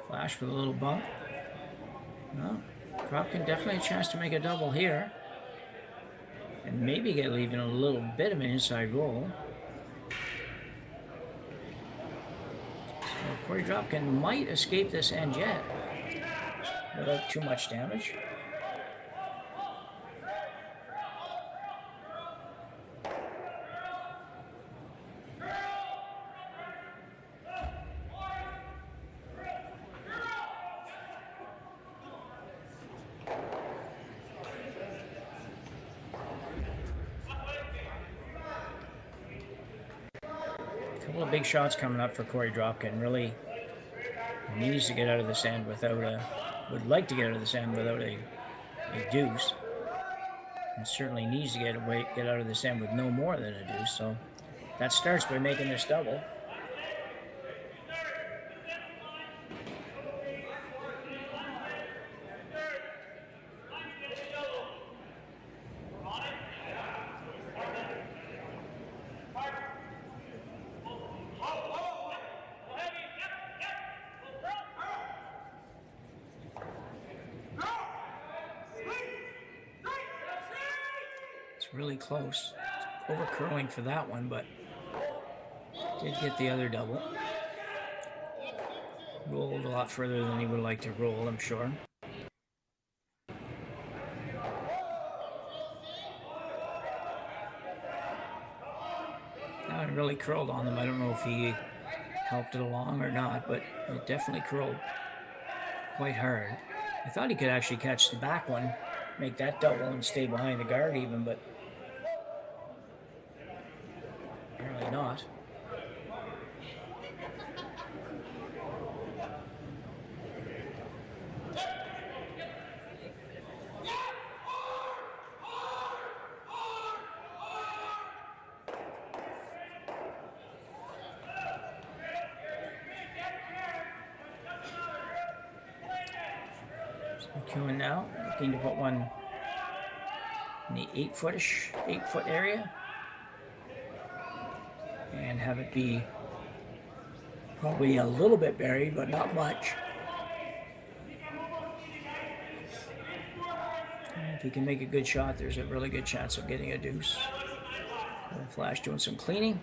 Flash with a little bump. Well, Dropkin definitely a chance to make a double here. And maybe get even a little bit of an inside roll. So Korey Dropkin might escape this end yet without too much damage. Couple of big shots coming up for Korey Dropkin. Really needs to get out of this end without a, would like to get out of this end without a deuce. And certainly needs to get out of this end with no more than a deuce. So that starts by making this double. Really close. It's over curling for that one, but did get the other double. Rolled a lot further than he would like to roll, I'm sure. Now it really curled on them. I don't know if he helped it along or not, but it definitely curled quite hard. I thought he could actually catch the back one, make that double and stay behind the guard even, but apparently not. McEwen now looking to put one in the 8-foot area and have it be probably a little bit buried, but not much. And if he can make a good shot, there's a really good chance of getting a deuce. Flash doing some cleaning.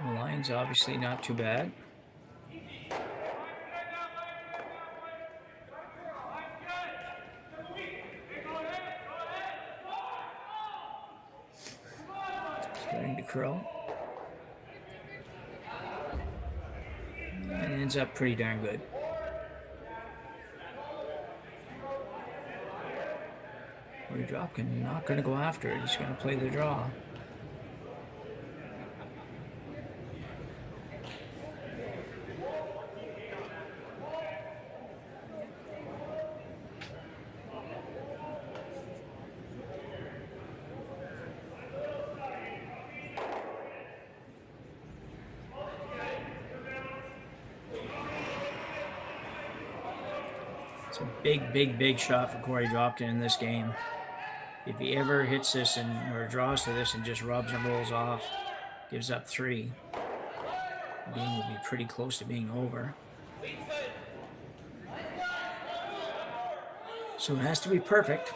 The line's obviously not too bad. Starting to curl. And it ends up pretty darn good. Korey Dropkin not going to go after it. He's going to play the draw. It's a big shot for Korey Dropkin in this game. If he ever hits this or draws to this and just rubs and rolls off, gives up 3, the game will be pretty close to being over. So it has to be perfect.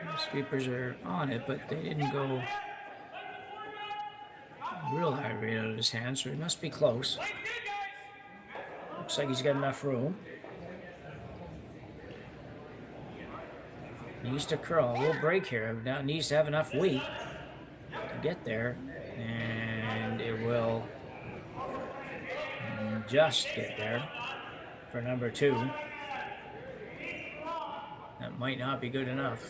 The sweepers are on it, but they didn't go real hard right out of his hand, so he must be close. Looks like he's got enough room. Needs to curl. A little break here. Now needs to have enough weight to get there, and it will just get there for number 2. That might not be good enough.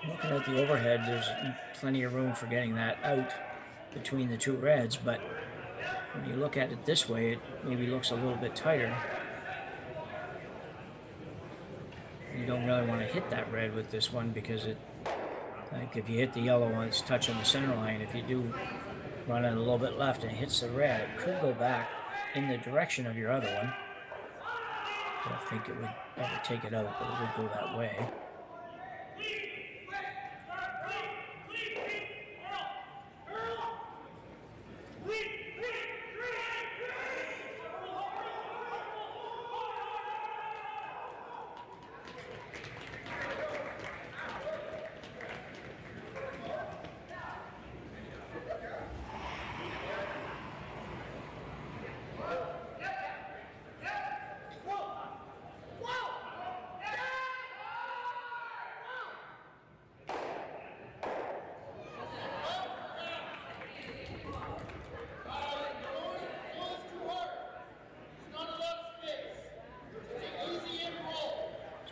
Looking at the overhead, there's plenty of room for getting that out between the 2 reds, but when you look at it this way, it maybe looks a little bit tighter. You don't really want to hit that red with this one because it, like if you hit the yellow one, it's touching the center line. If you do run it a little bit left and it hits the red, it could go back in the direction of your other one. I don't think it would ever take it out, but it would go that way.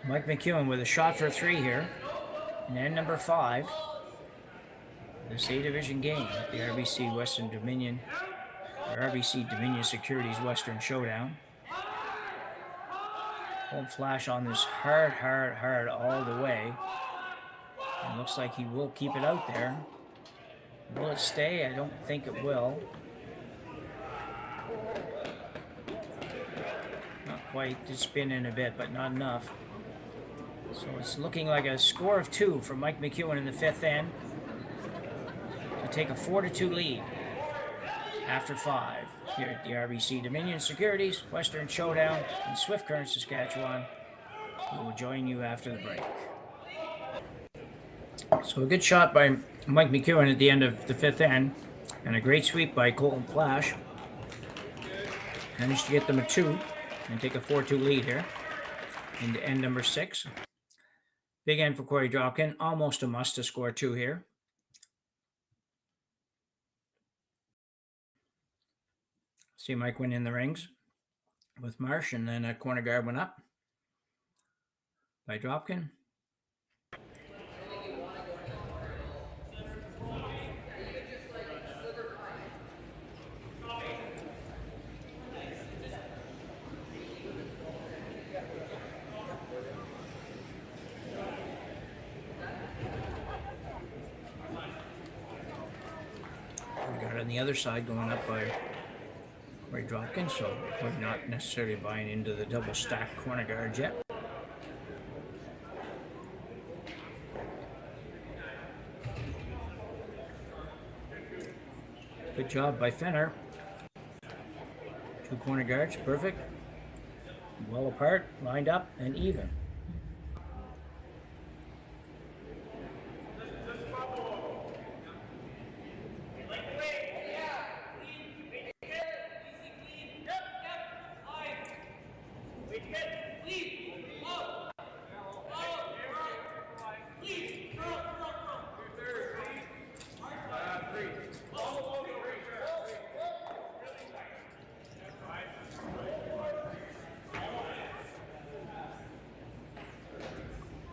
Mike McEwen with a shot for 3 here. And end number 5. This A-Division game at the RBC Western Dominion, or RBC Dominion Securities Western Showdown. Won't flash on this hard all the way. And looks like he will keep it out there. Will it stay? I don't think it will. Not quite. Did spin in a bit, but not enough. So it's looking like a score of 2 for Mike McEwen in the 5th end to take a 4-2 lead after 5 here at the RBC Dominion Securities Western Showdown in Swift Current, Saskatchewan. We will join you after the break. So a good shot by Mike McEwen at the end of the 5th end, and a great sweep by Colton Flash. Managed to get them a 2 and take a 4-2 lead here into end number 6. Big end for Korey Dropkin. Almost a must to score 2 here. See Mike win in the rings with Marsh, and then a corner guard went up by Dropkin. On the other side going up by Korey Dropkin, so we're not necessarily buying into the double stack corner guards yet. Good job by Fenner. 2 corner guards, perfect. Well apart, lined up, and even.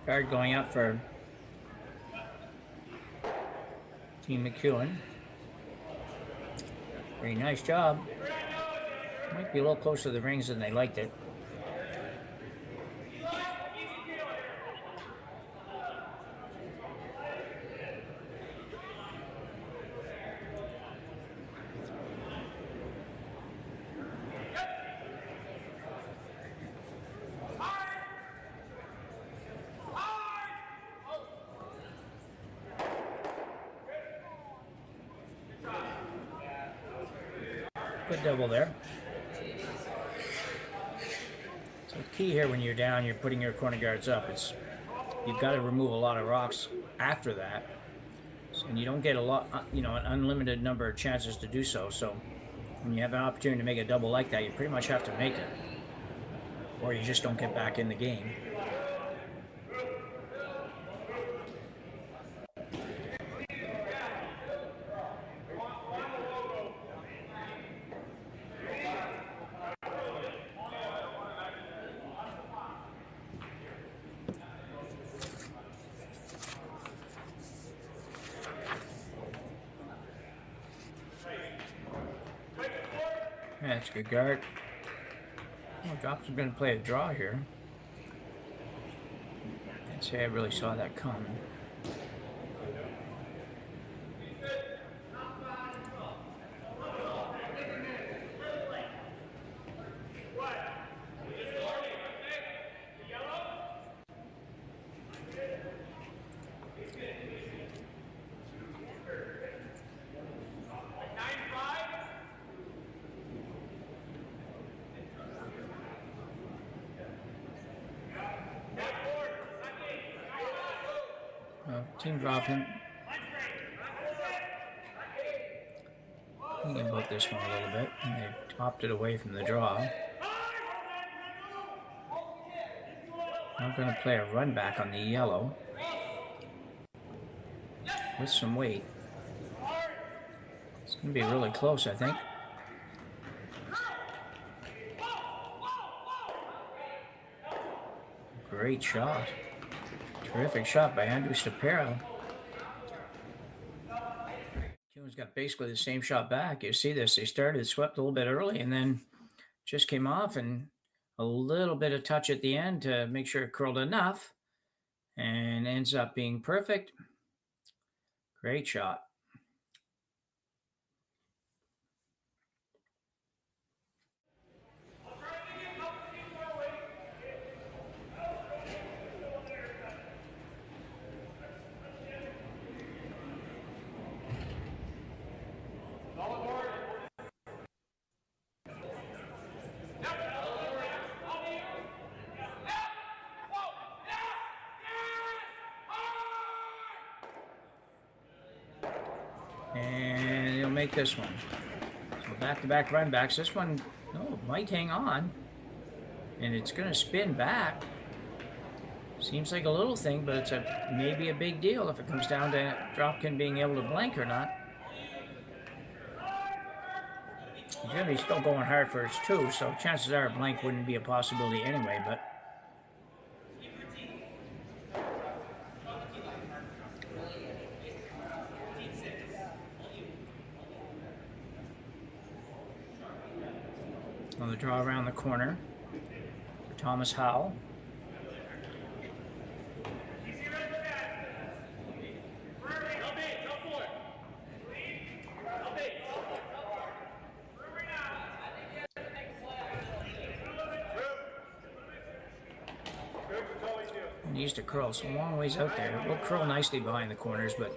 Guard going up for Team McEwen. Very nice job. Might be a little closer to the rings than they liked it. Good double there. So the key here when you're down, you're putting your corner guards up. You've got to remove a lot of rocks after that. And you don't get a lot, an unlimited number of chances to do so. So when you have an opportunity to make a double like that, you pretty much have to make it. Or you just don't get back in the game. Yeah, that's a good guard. Well, Dropkin's going to play a draw here. I'd say I really saw that coming. Team Dropkin. Thinking about this one a little bit, and they've opted away from the draw. I'm going to play a run back on the yellow with some weight. It's going to be really close, I think. Great shot. Terrific shot by Andrew Stapero. McEwen's got basically the same shot back. You see this, they started, swept a little bit early, and then just came off, and a little bit of touch at the end to make sure it curled enough, and ends up being perfect. Great shot. And he'll make this one. So back-to-back run backs. This one, might hang on. And it's going to spin back. Seems like a little thing, but it's maybe a big deal if it comes down to Dropkin being able to blank or not. He's going to be still going hard for his two, so chances are a blank wouldn't be a possibility anyway, but... on the draw around the corner for Thomas Howell. Needs to curl, so a long ways out there. It will curl nicely behind the corners, but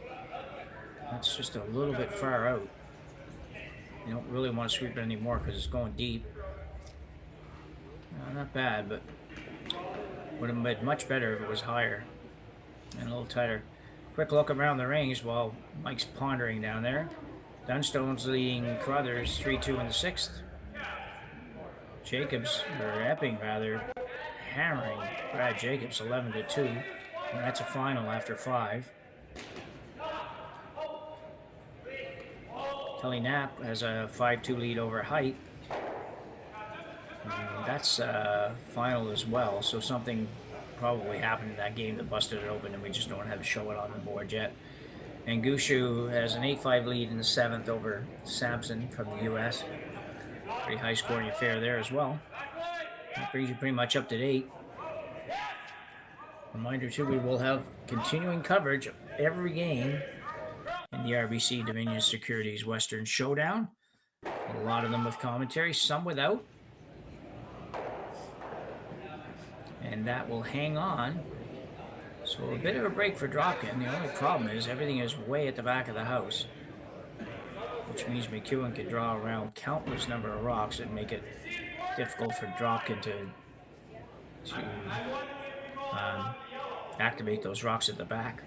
that's just a little bit far out. You don't really want to sweep it anymore because it's going deep. Not bad, but would have been much better if it was higher and a little tighter. Quick look around the rings while Mike's pondering down there. Dunstone's leading Carruthers 3-2 in the sixth. Jacobs, or Epping rather, hammering Brad Jacobs 11-2, and that's a final after 5. Kelly Knapp has a 5-2 lead over Height. And that's final as well, so something probably happened in that game that busted it open, and we just don't have to show it on the board yet. And Gushu has an 8-5 lead in the 7th over Sampson from the U.S. Pretty high scoring affair there as well. That brings you pretty much up to date. Reminder too, we will have continuing coverage of every game in the RBC Dominion Securities Western Showdown. A lot of them with commentary, some without. And that will hang on. So a bit of a break for Dropkin. The only problem is everything is way at the back of the house. which means McEwen could draw around countless number of rocks and make it difficult for Dropkin to activate those rocks at the back.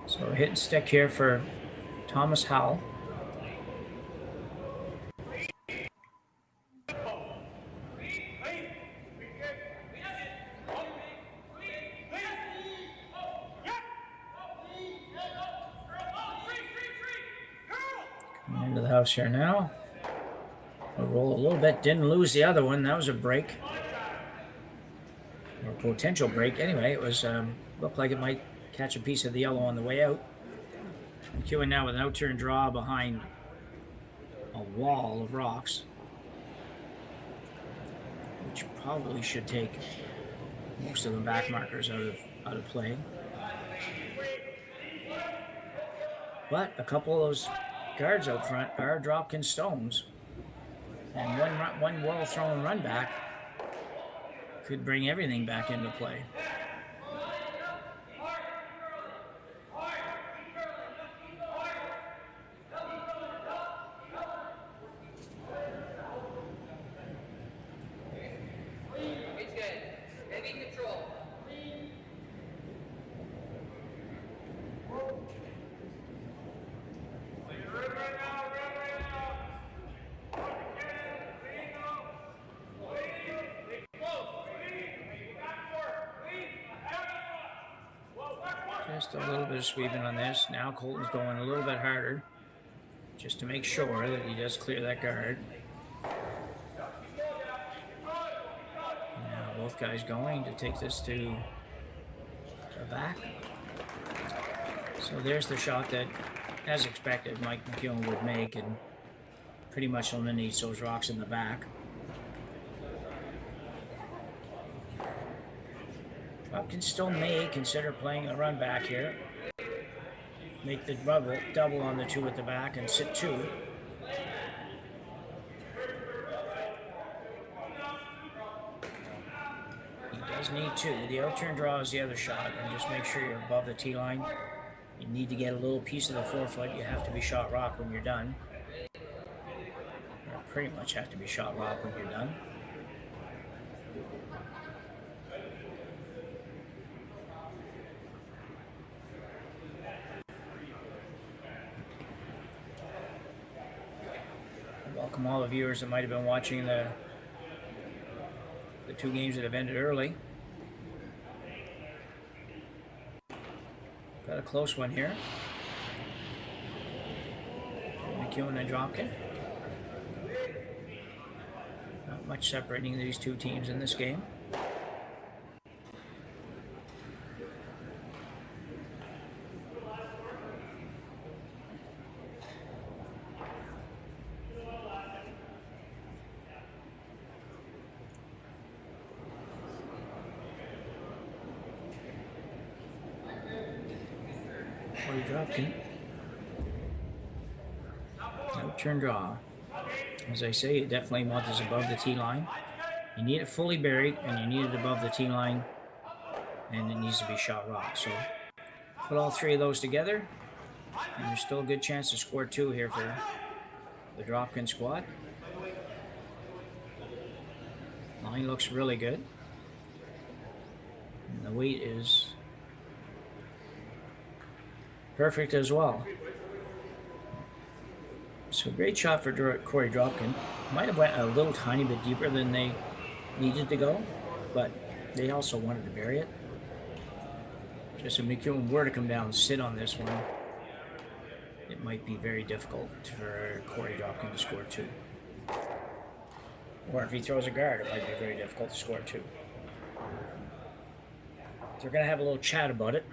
So hit and stick here for Thomas Howell. Coming into the house here now. I'll roll a little bit. Didn't lose the other one. That was a break. Or potential break. Anyway, it was looked like it might catch a piece of the yellow on the way out. McEwen now with an out-turn draw behind a wall of rocks, which probably should take most of the back markers out of play. But a couple of those guards out front are Dropkin stones, and one well-thrown run back could bring everything back into play. Just a little bit of sweeping on this. Now Colton's going a little bit harder just to make sure that he does clear that guard. Now both guys going to take this to the back. So there's the shot that, as expected, Mike McEwen would make and pretty much eliminates those rocks in the back. Dropkin still may consider playing a run back here. Make the double on the two at the back and sit two. He does need two. The out-turn draw is the other shot, and just make sure you're above the tee line. You need to get a little piece of the forefoot. You have to be shot rock when you're done. Or pretty much have to be shot rock when you're done. Welcome all the viewers that might have been watching the two games that have ended early. Got a close one here. McEwen and Dropkin. Not much separating these two teams in this game. Korey Dropkin. Out-turn draw. As I say, you definitely want this above the tee line. You need it fully buried, and you need it above the tee line, and it needs to be shot rock. So put all three of those together, and there's still a good chance to score two here for the Dropkin squad. Line looks really good. And the weight is perfect as well. So great shot for Korey Dropkin. Might have went a little tiny bit deeper than they needed to go, but they also wanted to bury it. Just if McEwen were to come down and sit on this one, it might be very difficult for Korey Dropkin to score 2. Or if he throws a guard, it might be very difficult to score 2. So we're going to have a little chat about it.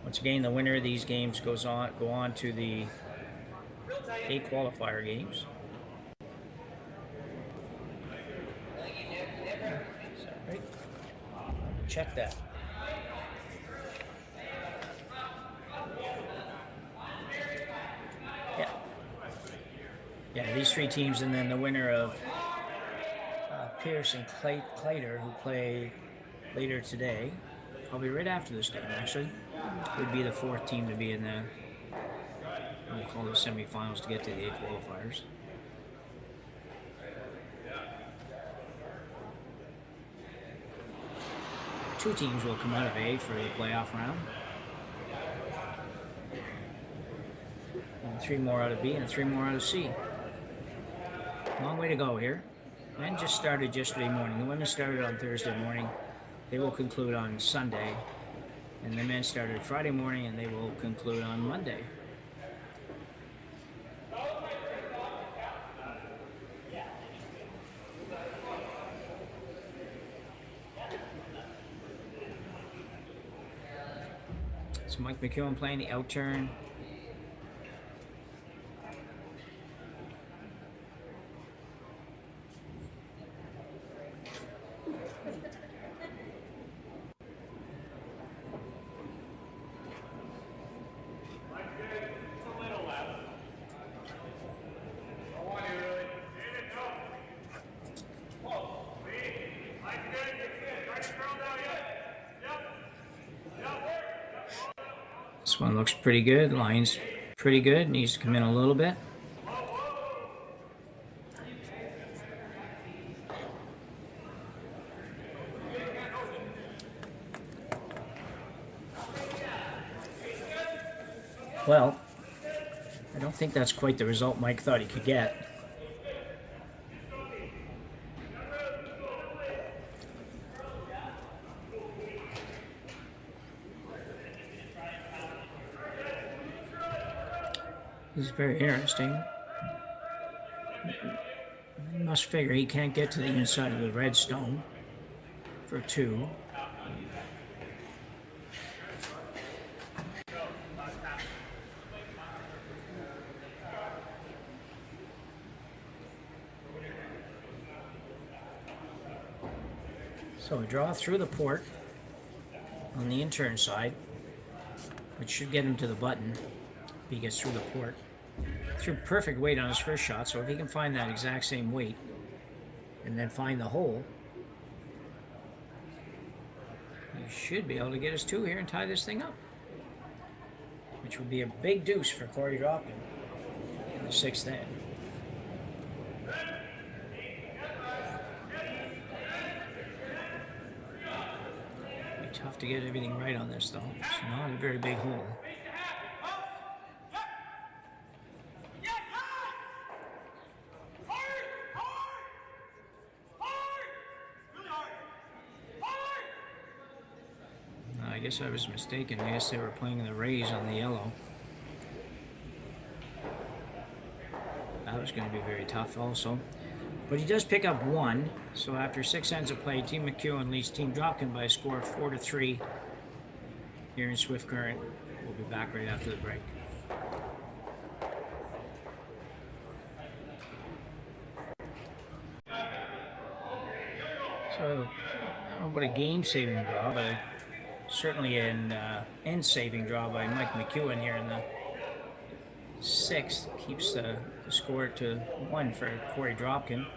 Once again, the winner of these games go on to the A qualifier games. Is that right? Check that. Yeah, these 3 teams, and then the winner of Pierce and Claytor, who play later today, probably right after this game actually, would be the 4th team to be in the, we'll call the semifinals to get to the A qualifiers. Two teams will come out of A for the playoff round. And 3 more out of B and 3 more out of C. Long way to go here. Men just started yesterday morning. The women started on Thursday morning. They will conclude on Sunday. And the men started Friday morning and they will conclude on Monday. So Mike McEwen playing the outturn. This one looks pretty good. Line's pretty good. Needs to come in a little bit. Well, I don't think that's quite the result Mike thought he could get. This is very interesting. You must figure he can't get to the inside of the red stone for 2. So we draw through the port on the intern side, which should get him to the button. He gets through the port. Threw perfect weight on his first shot, so if he can find that exact same weight and then find the hole, he should be able to get us 2 here and tie this thing up, which would be a big deuce for Korey Dropkin in the 6th end. It'd be tough to get everything right on this, though. It's not a very big hole. I guess I was mistaken. I guess they were playing the Rays on the yellow. That was going to be very tough also. But he does pick up 1. So after 6 ends of play, Team McEwen leads Team Dropkin by a score of 4-3 here in Swift Current. We'll be back right after the break. So, I don't know about a game-saving draw, but certainly an end-saving draw by Mike McEwen here in the 6th. Keeps the score to 1 for Korey Dropkin.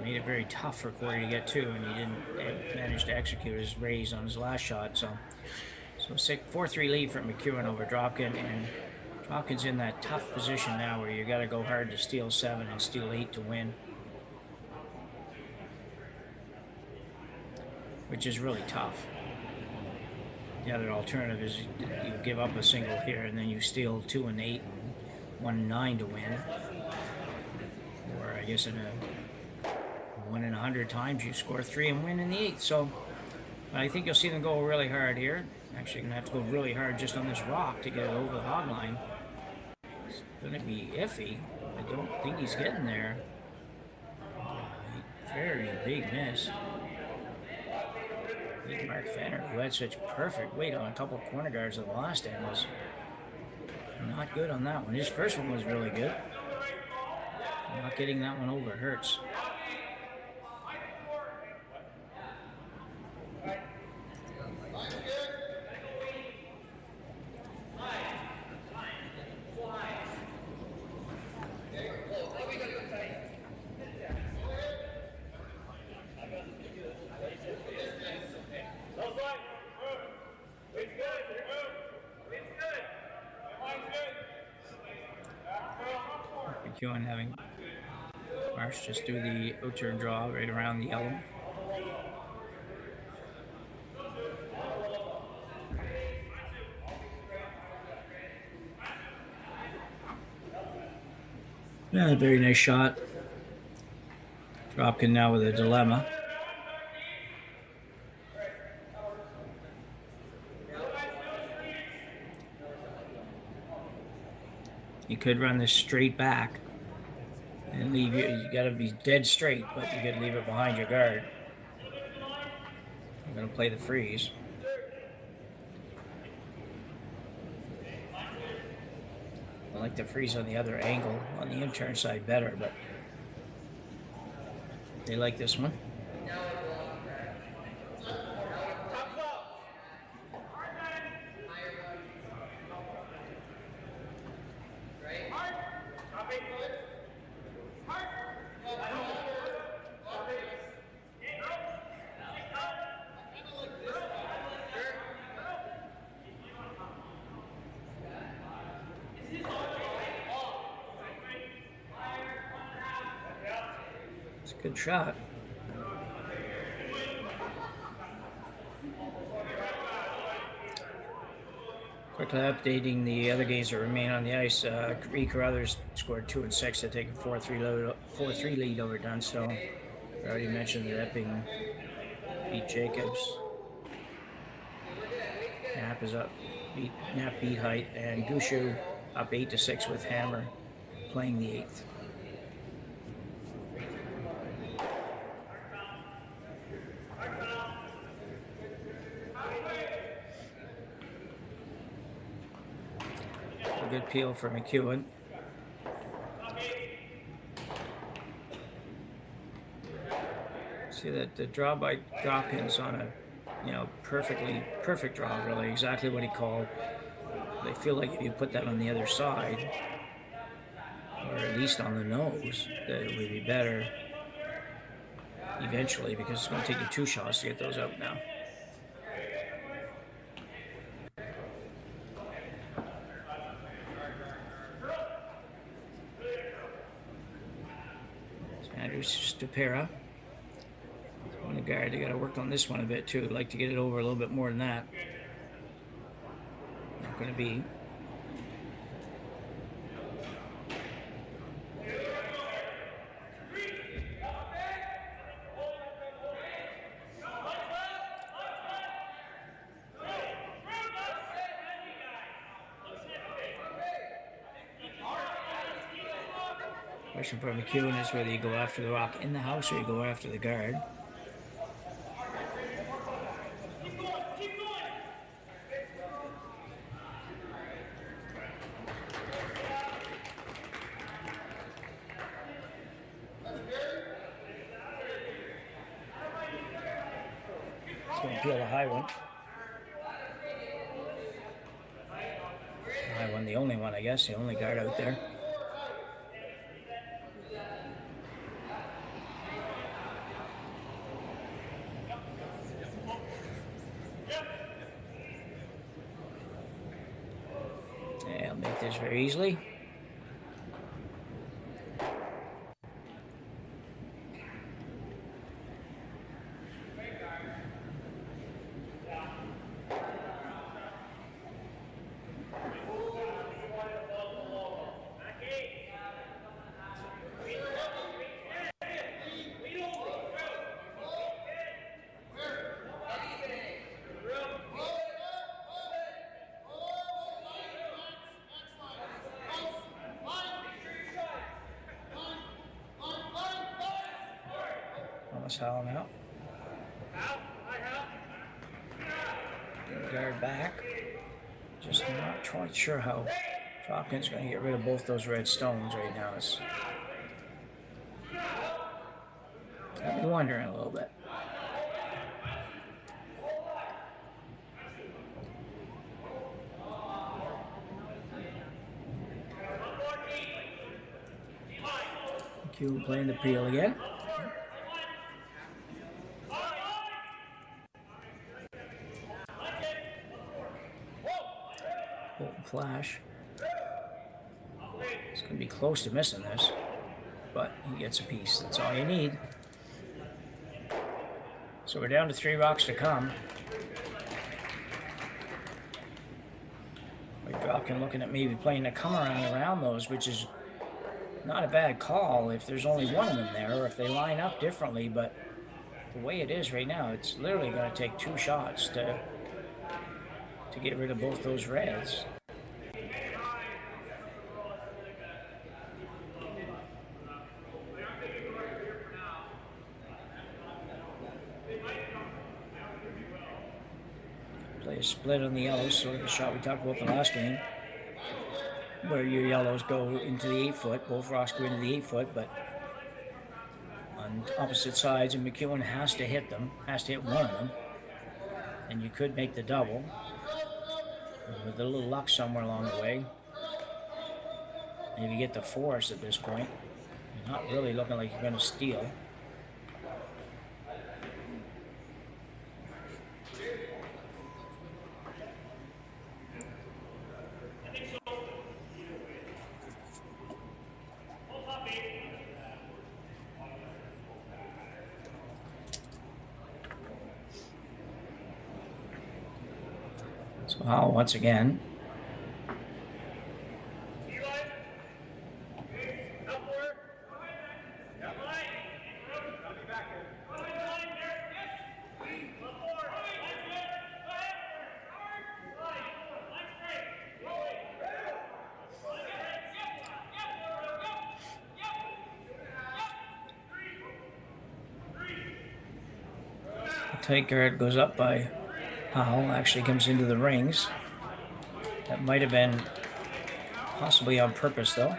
Made it very tough for Korey to get 2, and he didn't manage to execute his raise on his last shot. So 4-3 lead for McEwen over Dropkin, and Dropkin's in that tough position now where you got to go hard to steal 7 and steal 8 to win, which is really tough. The other alternative is you give up a single here and then you steal 2 and 8 and 1 and 9 to win. Or I guess in a 1 in 100 times you score 3 and win in the 8th. So I think you'll see them go really hard here. Actually, going to have to go really hard just on this rock to get it over the hog line. It's going to be iffy. I don't think he's getting there. Very big miss. I think Mark Fenner, who had such perfect weight on a couple of corner guards at the last end, was not good on that one. His first one was really good. Not getting that one over hurts. McEwen having Marsh just do the out-turn draw right around the yellow. Yeah, very nice shot. Dropkin now with a dilemma. You could run this straight back and leave you got to be dead straight, but you could leave it behind your guard. I'm going to play the freeze. I like the freeze on the other angle, on the in-turn side better, but they like this one. Good shot. Quickly updating the other games that remain on the ice. Greek Carruthers scored 2 and 6 to take a 4-3 lead over Dunstone. I already mentioned that Epping beat Jacobs. Knapp is up. Knapp beat Height, and Gushu up 8-6 with Hammer playing the 8th. A good peel for McEwen. See that the draw by Dropkin's on a, perfect draw, really, exactly what he called. They feel like if you put that on the other side, or at least on the nose, that it would be better eventually, because it's going to take you 2 shots to get those out now. Andrews Stupera on the guard. They got to work on this one a bit too. I'd like to get it over a little bit more than that. Not going to be. Question for McEwen is whether you go after the rock in the house or you go after the guard. It's going to peel a high one. High one, the only one, I guess, the only guard out there. I'll make this very easily. Lost Howell now. Guard back. Just not quite sure how Dropkin's going to get rid of both those red stones right now. It's got me wondering a little bit. McEwen playing the peel again. Bolton flash. It's going to be close to missing this, but he gets a piece. That's all you need. So we're down to 3 rocks to come. Dropkin looking at maybe playing a come around those, which is not a bad call if there's only one of them there, or if they line up differently, but the way it is right now, it's literally going to take 2 shots to get rid of both those reds. Play a split on the yellows, sort of the shot we talked about the last game, where your yellows go into the 8-foot, both rocks go into the 8-foot, but on opposite sides, and McEwen has to hit them, has to hit one of them, and you could make the double with a little luck somewhere along the way. Maybe get the force at this point. You're not really looking like you're going to steal. So Howell once again. Tight guard goes up by Howell, actually comes into the rings. That might have been possibly on purpose, though.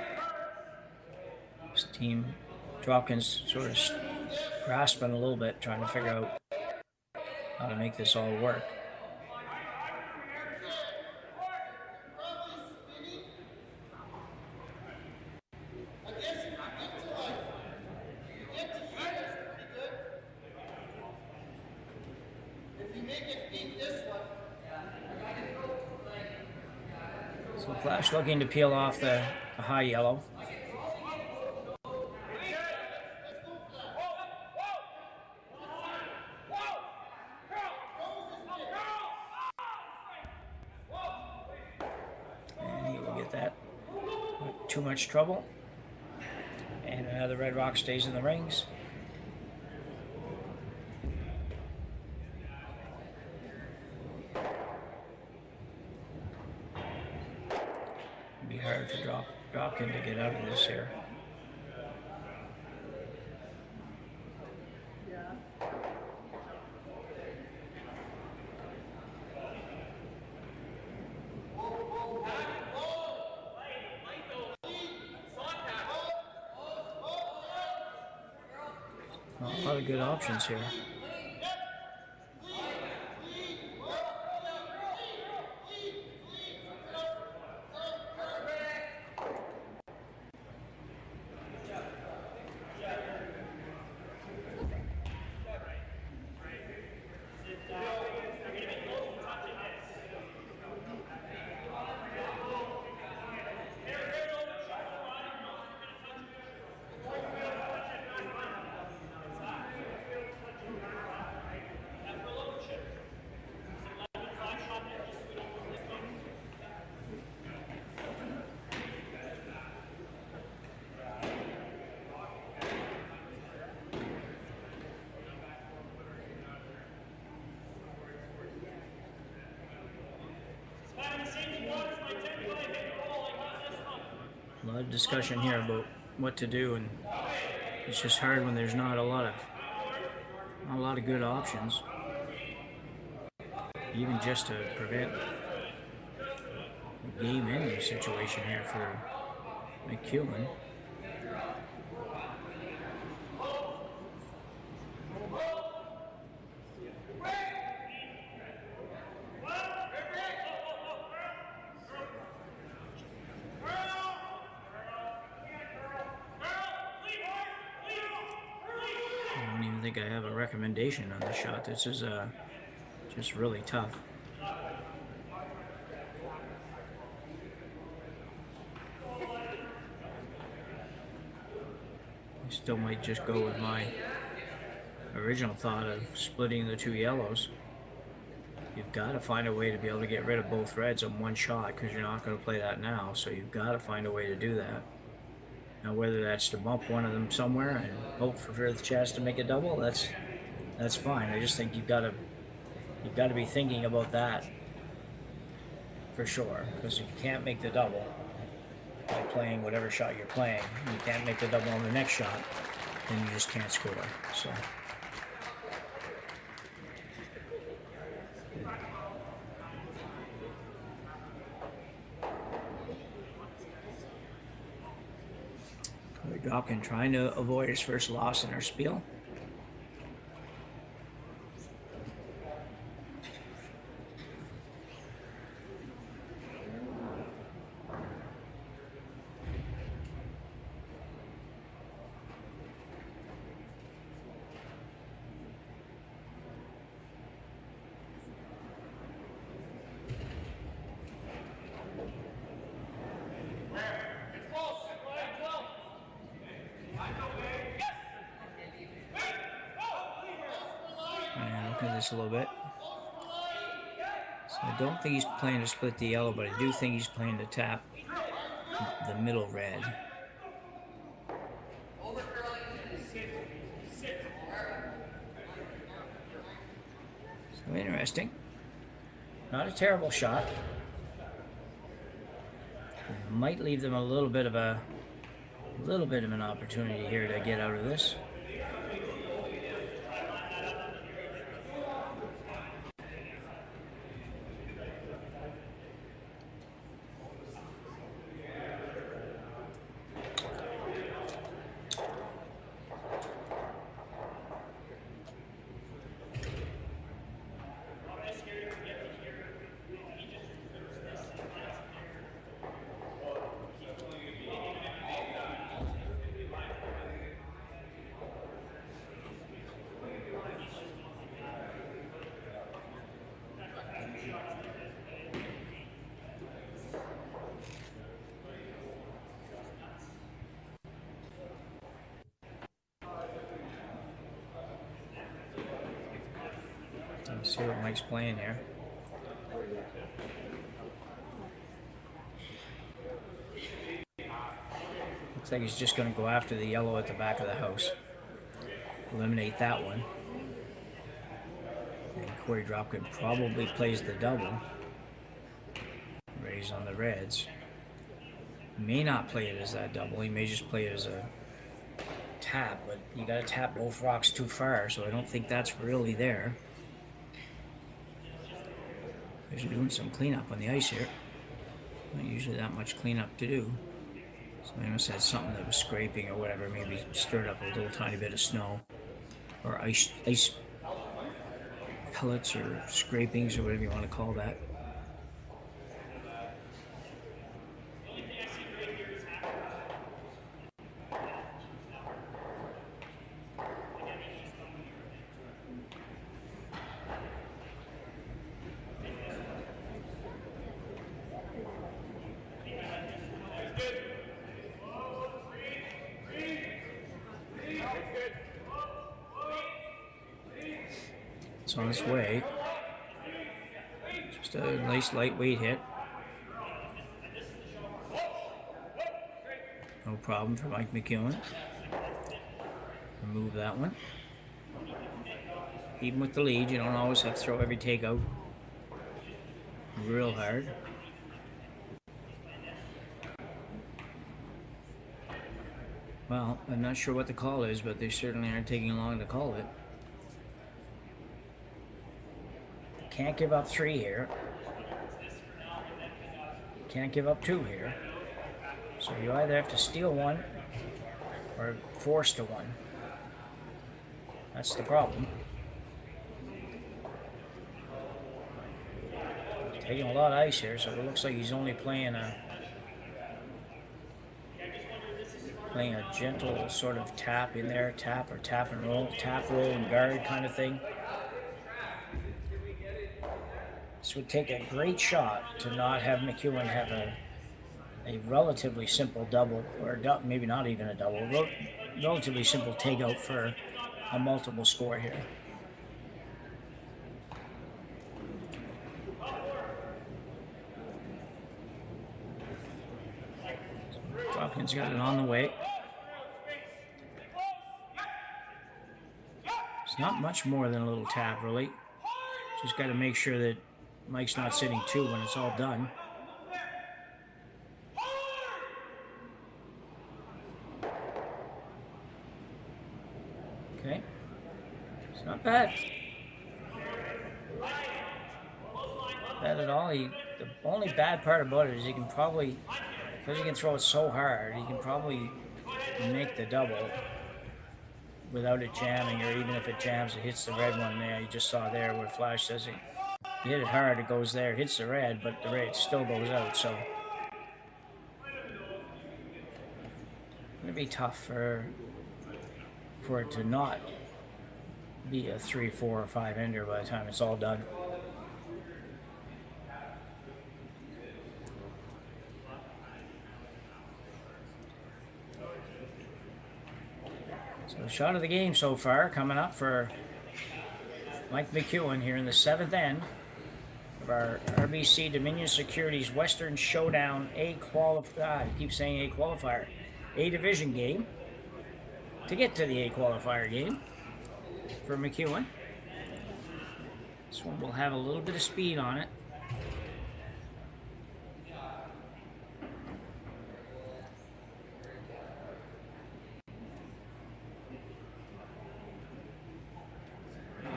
This team, Dropkin's sort of grasping a little bit, trying to figure out how to make this all work. So Flash looking to peel off the high yellow. And he will get that. Not too much trouble. And another red rock stays in the rings. It'd be hard for Dropkin to get out of this here. A lot of good options here. A lot of discussion here about what to do, and it's just hard when there's not a lot of Not a lot of good options, even just to prevent a game-ending situation here for McEwen. I don't even think I have a recommendation on this shot. This is just really tough. I still might just go with my original thought of splitting the two yellows. You've got to find a way to be able to get rid of both reds in one shot, because you're not going to play that now, so you've got to find a way to do that. Now, whether that's to bump one of them somewhere and hope for the chance to make a double, that's fine. I just think you've got to be thinking about that for sure, because if you can't make the double by playing whatever shot you're playing, you can't make the double on the next shot, then you just can't score. So Korey Dropkin trying to avoid his first loss in our spiel. Look at this a little bit. So I don't think he's playing to split the yellow, but I do think he's playing to tap the middle red. So interesting. Not a terrible shot. Might leave them a little bit of an opportunity here to get out of this. Let's see what Mike's playing here. Looks like he's just going to go after the yellow at the back of the house. Eliminate that one. And Korey Dropkin probably plays the double. Raise on the reds. He may not play it as that double. He may just play it as a tap, but you got to tap both rocks too far, so I don't think that's really there. Because you're doing some cleanup on the ice here. Not usually that much cleanup to do. So I must have had something that was scraping or whatever, maybe stirred up a little tiny bit of snow. Or ice pellets or scrapings or whatever you want to call that. It's on its way. Just a nice lightweight hit. No problem for Mike McEwen. Remove that one. Even with the lead, you don't always have to throw every take out real hard. Well, I'm not sure what the call is, but they certainly aren't taking long to call it. can't give up 3 here. Can't give up 2 here. So you either have to steal 1 or force to 1. That's the problem. He's taking a lot of ice here, so it looks like he's only playing a gentle sort of tap in there, tap or tap and roll, tap, roll, and guard kind of thing. This would take a great shot to not have McEwen have a relatively simple double, or maybe not even a double, relatively simple takeout for a multiple score here. Dropkin's got it on the way. It's not much more than a little tap, really. Just got to make sure that Mike's not sitting 2 when it's all done. Okay. It's not bad. Not bad at all. The only bad part about it is he can probably, because he can throw it so hard, he can probably make the double without it jamming, or even if it jams, it hits the red one there. You just saw there where Flash says it. You hit it hard, it goes there, hits the red, but the red still goes out, so it's going to be tough for it to not be a 3, 4, or 5 ender by the time it's all done. So shot of the game so far coming up for Mike McEwen here in the 7th end of our RBC Dominion Securities Western Showdown I keep saying A qualifier, A division game. To get to the A qualifier game for McEwen. This one will have a little bit of speed on it.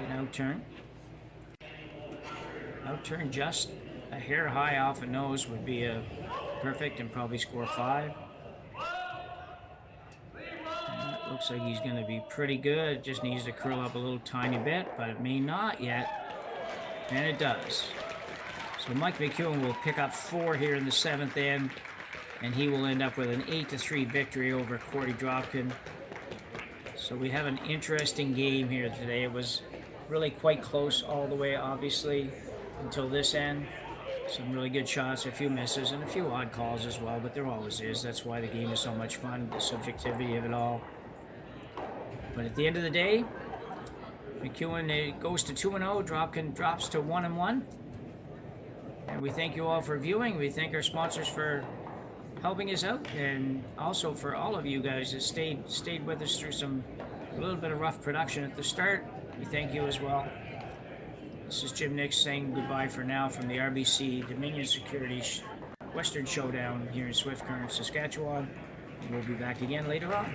An outturn. Outturn just a hair high off a nose would be a perfect and probably score 5. Looks like he's going to be pretty good. It just needs to curl up a little tiny bit, but it may not yet. And it does. So Mike McEwen will pick up 4 here in the 7th end, and he will end up with an 8-3 victory over Korey Dropkin. So we have an interesting game here today. It was really quite close all the way, obviously, until this end. Some really good shots, a few misses, and a few odd calls as well, but there always is. That's why the game is so much fun, the subjectivity of it all. But at the end of the day, McEwen goes to 2-0. Dropkin drops to 1-1. And we thank you all for viewing. We thank our sponsors for helping us out, and also for all of you guys that stayed with us through a little bit of rough production at the start. We thank you as well. This is Jim Nix saying goodbye for now from the RBC Dominion Securities Western Showdown here in Swift Current, Saskatchewan. We'll be back again later on.